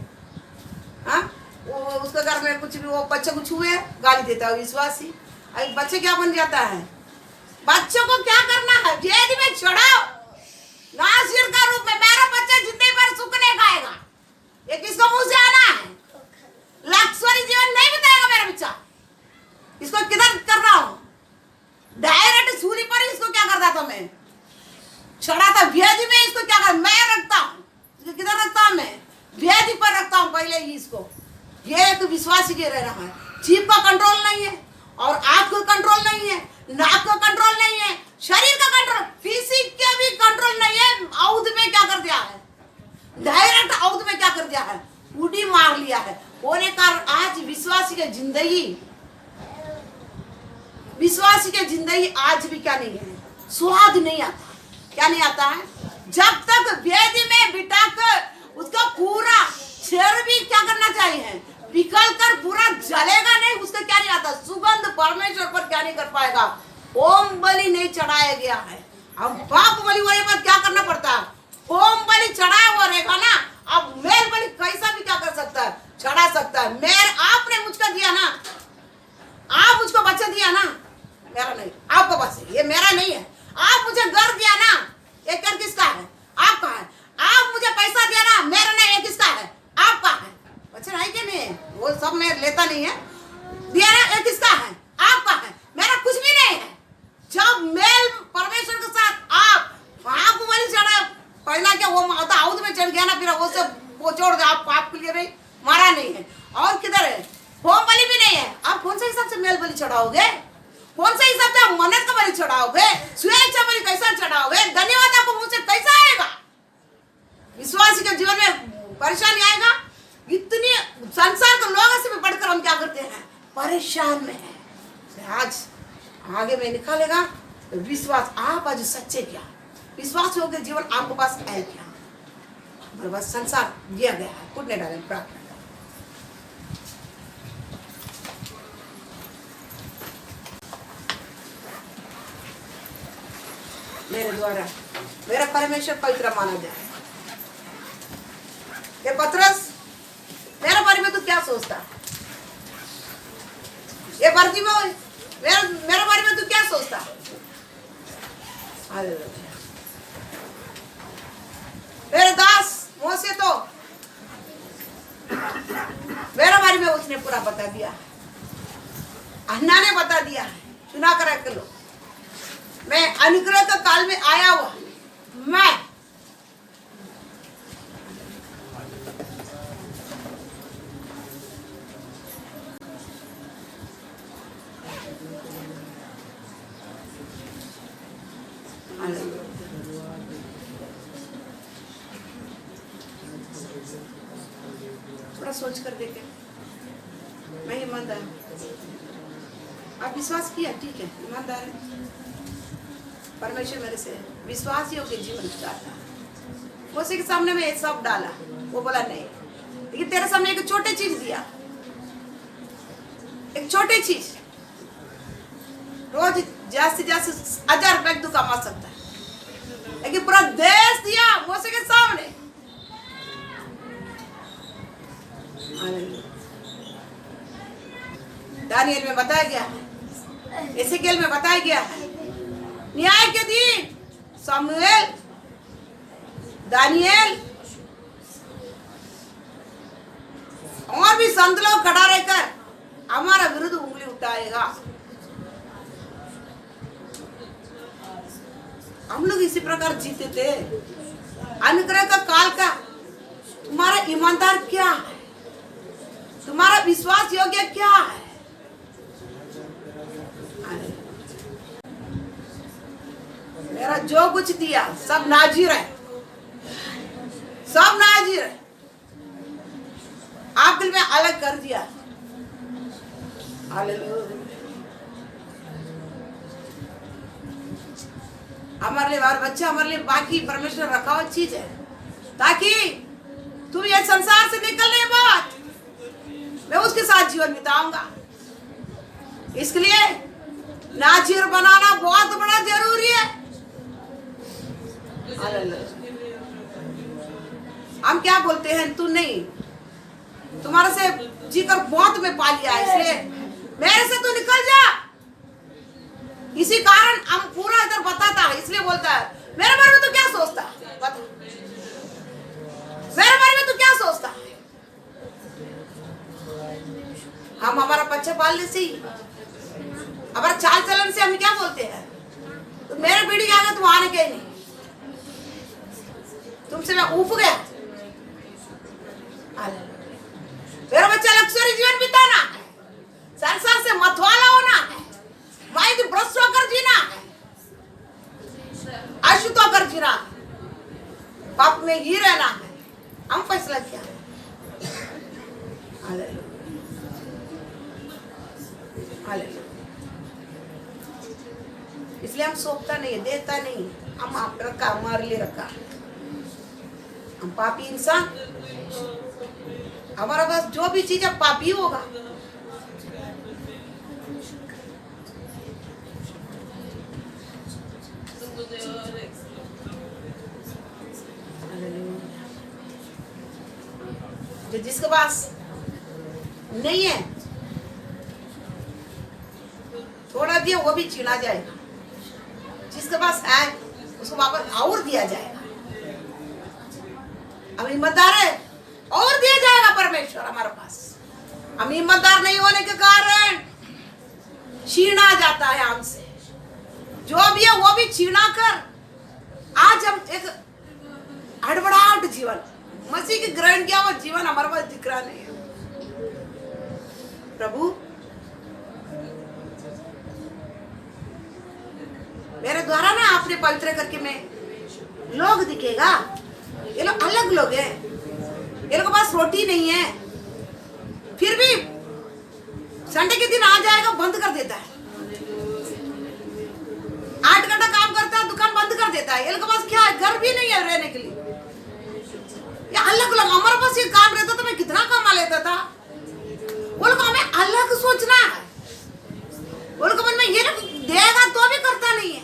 हाँ, वो उसके घर में कुछ भी, वो बच्चे को छुए गाली देता है विश्वासी। अभी बच्चे क्या बन जाता है, बच्चों को क्या करना है, वेद में चढ़ाओ, नासिर का रूप में। मेरा बच्चा जितने बार सुख नहीं खाएगा, ये किसको मुंह से आना है, लक्ष्वरी जीवन नहीं बिताएगा मेरा बच्चा। इसको किधर कर रहा हूं, डायरेक्ट सूली पर इसको क्या करता था, मैं चढ़ा था वेद में, इसको क्या कर, मैं रखता हूं, इसको किधर रखता हूं, मैं वेद पर रखता हूं पहले ही इसको। ये एक विश्वासी के रह रहा है, जीभ का कंट्रोल नहीं है, और आंख का कंट्रोल नहीं है, नाक का कंट्रोल नहीं है, शरीर का कंट्रोल, फिजिक का भी कंट्रोल नहीं है। औध में क्या कर दिया है, डायरेक्ट औध में क्या कर दिया है, उड़ी मार लिया है। होने कारण आज विश्वासी की जिंदगी आज भी क्या नहीं है, स्वाद नहीं आता। क्या नहीं आता है, जब तक वेदी में बिठा कर उसका पूरा शरीर भी क्या करना चाहिए, निकल कर पूरा जलेगा नहीं, उसका क्या नहीं आता, सुगंध परमेश्वर पर क्या नहीं कर पाएगा। ओम बलि नहीं चढ़ाया गया है, अब पाप बलि वाले पर क्या करना पड़ता है, ओम बलि चढ़ाया हुआ रहेगा ना, अब मेल बलि कैसा भी क्या कर सकता है, चढ़ा सकता है। मेर आपने मुझको दिया ना, आप मुझको बच्चा दिया ना, मेरा नहीं, आपका बस है, ये मेरा नहीं है। आप मुझे घर दिया ना, ये घर किसका है, आपका है। आप मुझे पैसा दिया ना, मेरा नहीं, ये किसका है, आपका है। बच्चा है कि नहीं, वो सब मैं लेता नहीं है, दिया ना, ये किसका है, आपका है, मेरा कुछ भी नहीं है। जब मेल परमेश्वर के साथ आप वही चढ़ा पहला क्या, वो माता औध में चढ़ गया ना, फिर वो से वो छोड़ दे, आप पाप के लिए नहीं मारा नहीं है। और किधर है, होम बलि भी नहीं है। आप कौन से हिसाब से मेल बलि चढ़ाओगे, कौन से हिसाब से आप मन्नत का बलि चढ़ाओगे, स्वेच्छा बलि कैसा चढ़ाओगे, धन्यवाद आपको मुंह से कैसा आएगा। विश्वासी के जीवन में परेशानी आएगा। इतनी संसार के लोगों से भी बढ़कर हम क्या करते हैं, परेशान में है। आज आगे में निकालेगा तो विश्वास, आप आज सच्चे क्या, विश्वास होकर जीवन आपके पास है क्या, हमारे पास संसार दिया गया है, कुछ नहीं डाले। प्रार्थना मेरे द्वारा मेरा परमेश्वर पवित्र माना जाए। ये पतरस, मेरे बारे में तू क्या सोचता, ये भर्ती में मेरे बारे में तू क्या सोचता। मेरे दास मोसे तो मेरे बारे में उसने पूरा बता दिया, अन्ना ने बता दिया है, सुना कर रख लो। मैं अनुग्रह का काल में आया हुआ, मैं थोड़ा सोच कर देखे, मैं ईमानदार, आप विश्वास किया, ठीक है, ईमानदार है। परमेश्वर मेरे से विश्वासियों के जीवन चाहता है। उसी के सामने में एक सब डाला, वो बोला नहीं, लेकिन तेरे सामने एक छोटी चीज दिया, एक छोटी चीज, रोज जास्ती 1000 रुपए तू कमा सकता है, लेकिन पूरा देश दिया मोसे के सामने। दानियल में बताया गया है, एसेकिएल में बताया गया है, न्याय के दिन सामुएल, दानियल और भी संत लोग खड़ा रहकर हमारा विरुद्ध उंगली उठाएगा। हम लोग इसी प्रकार जीते थे। अनुग्रह का काल का तुम्हारा ईमानदार क्या है, तुम्हारा विश्वास योग्य क्या है। मेरा जो कुछ दिया सब नाजिर है, सब नाजिर है। आप दिल में अलग कर दिया। हालेलुया। हमारे लिए बार बच्चा, हमारे लिए बाकी परमेश्वर रखा हुआ चीज है, ताकि तुम ये संसार से निकलने के बाद मैं उसके साथ जीवन बिताऊंगा। इसके लिए नाजिर बनाना बहुत बड़ा जरूरी है। हम क्या बोलते हैं, तू नहीं, तुम्हारे से जीकर बहुत में पा लिया, इसलिए मेरे से तू निकल जा। इसी कारण हम पूरा इधर बताता है, इसलिए बोलता है मेरे बारे में तू क्या सोचता है, बता मेरे बारे में तू क्या सोचता है। हम हमारा बच्चा पालने से ही, हमारा चाल चलन से हम क्या बोलते हैं, तो मेरे पीढ़ी के आगे तुम आने के नहीं, तुमसे मैं ऊब गया। मेरा बच्चा लक्ष्मी जीवन बिताना है, संसार से मतवाला होना है, माइंड भ्रष्ट होकर जीना है, अशुद्ध होकर जीना है, पाप में ही रहना है। हम फैसला किया। Hallelujah, hallelujah. इसलिए हम सौंपता नहीं, देता नहीं, हम आप रखा, हमारे लिए रखा। हम पापी इंसान, हमारा पास जो भी चीज है पापी होगा। जो जिसके पास नहीं है, थोड़ा दिया वो भी छीना जाएगा, जिसके पास है उसको वापस और दिया जाएगा। हम ईमानदार है और दिया जाएगा परमेश्वर हमारे पास। हम ईमानदार नहीं होने के कारण छीना जाता है हमसे, जो भी है वो भी छीना कर आज हम एक हड़बड़ाहट जीवन, मसीह की ग्रहण किया हुआ जीवन हमारे पास दिख रहा नहीं है। प्रभु मेरे द्वारा ना आपने पवित्र करके मैं लोग दिखेगा, ये लोग अलग लोग हैं, ये लोग के पास रोटी नहीं है, फिर भी संडे के दिन आ जाएगा बंद कर देता है, 8 घंटा काम करता है दुकान बंद कर देता है। ये लोग के पास क्या है, घर भी नहीं है रहने के लिए। ये अलग लोग, हमारे पास ये काम रहता तो मैं कितना कमा लेता था। वो लोग हमें अलग सोचना है, वो लोग मन में ये लोग देगा तो भी करता नहीं है,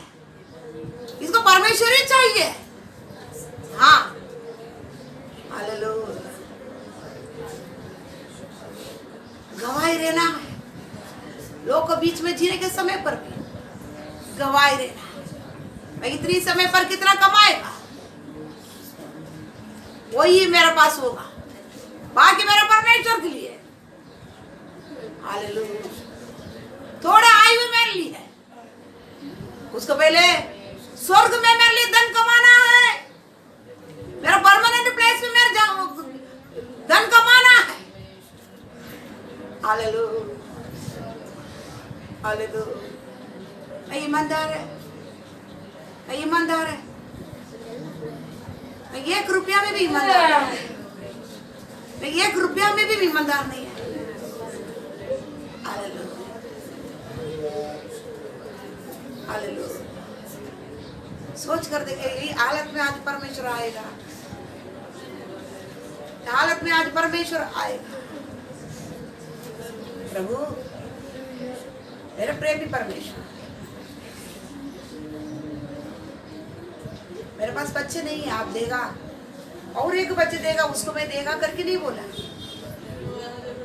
इसको परमेश्वर ही चाहिए। हाँ, हालेलुया। गवाही रहना है, लोग के बीच में जीने के समय पर भी गवाही रहना है। मैं इतनी समय पर कितना कमाएगा वही मेरे पास होगा, बाकी मेरा परमेश्वर के लिए। हालेलुया। थोड़ा आयु मेरे लिए है, उसको पहले स्वर्ग में मेरे लिए धन कमाना है, मेरा परमानेंट प्लेस में मेरा धन कमाना है। Hallelujah, hallelujah. मैं ईमानदार है, मैं ईमानदार है, मैं 1 रुपया में भी ईमानदार नहीं है, मैं 1 रुपया में भी ईमानदार नहीं है। Hallelujah, hallelujah. सोच कर देखे, ये हालत में आज परमेश्वर आएगा, हालत में आज परमेश्वर आएगा। प्रभु मेरे प्रेमी परमेश्वर, मेरे पास बच्चे नहीं है, आप देगा, और एक बच्चे देगा, उसको मैं देगा करके नहीं बोला,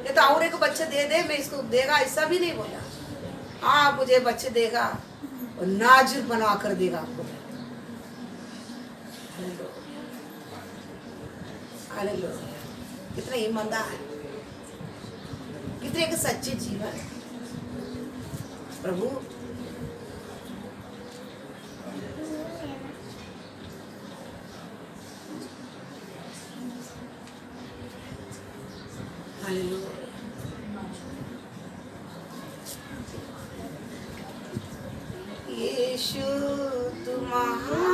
ये तो और एक बच्चे दे दे मैं इसको देगा ऐसा भी नहीं बोला। हाँ, मुझे बच्चे देगा और नाजुक बना कर देगा आपको। हालेलुया। कितना ईमानदार है, कितने एक सच्चे जीवन। प्रभु महा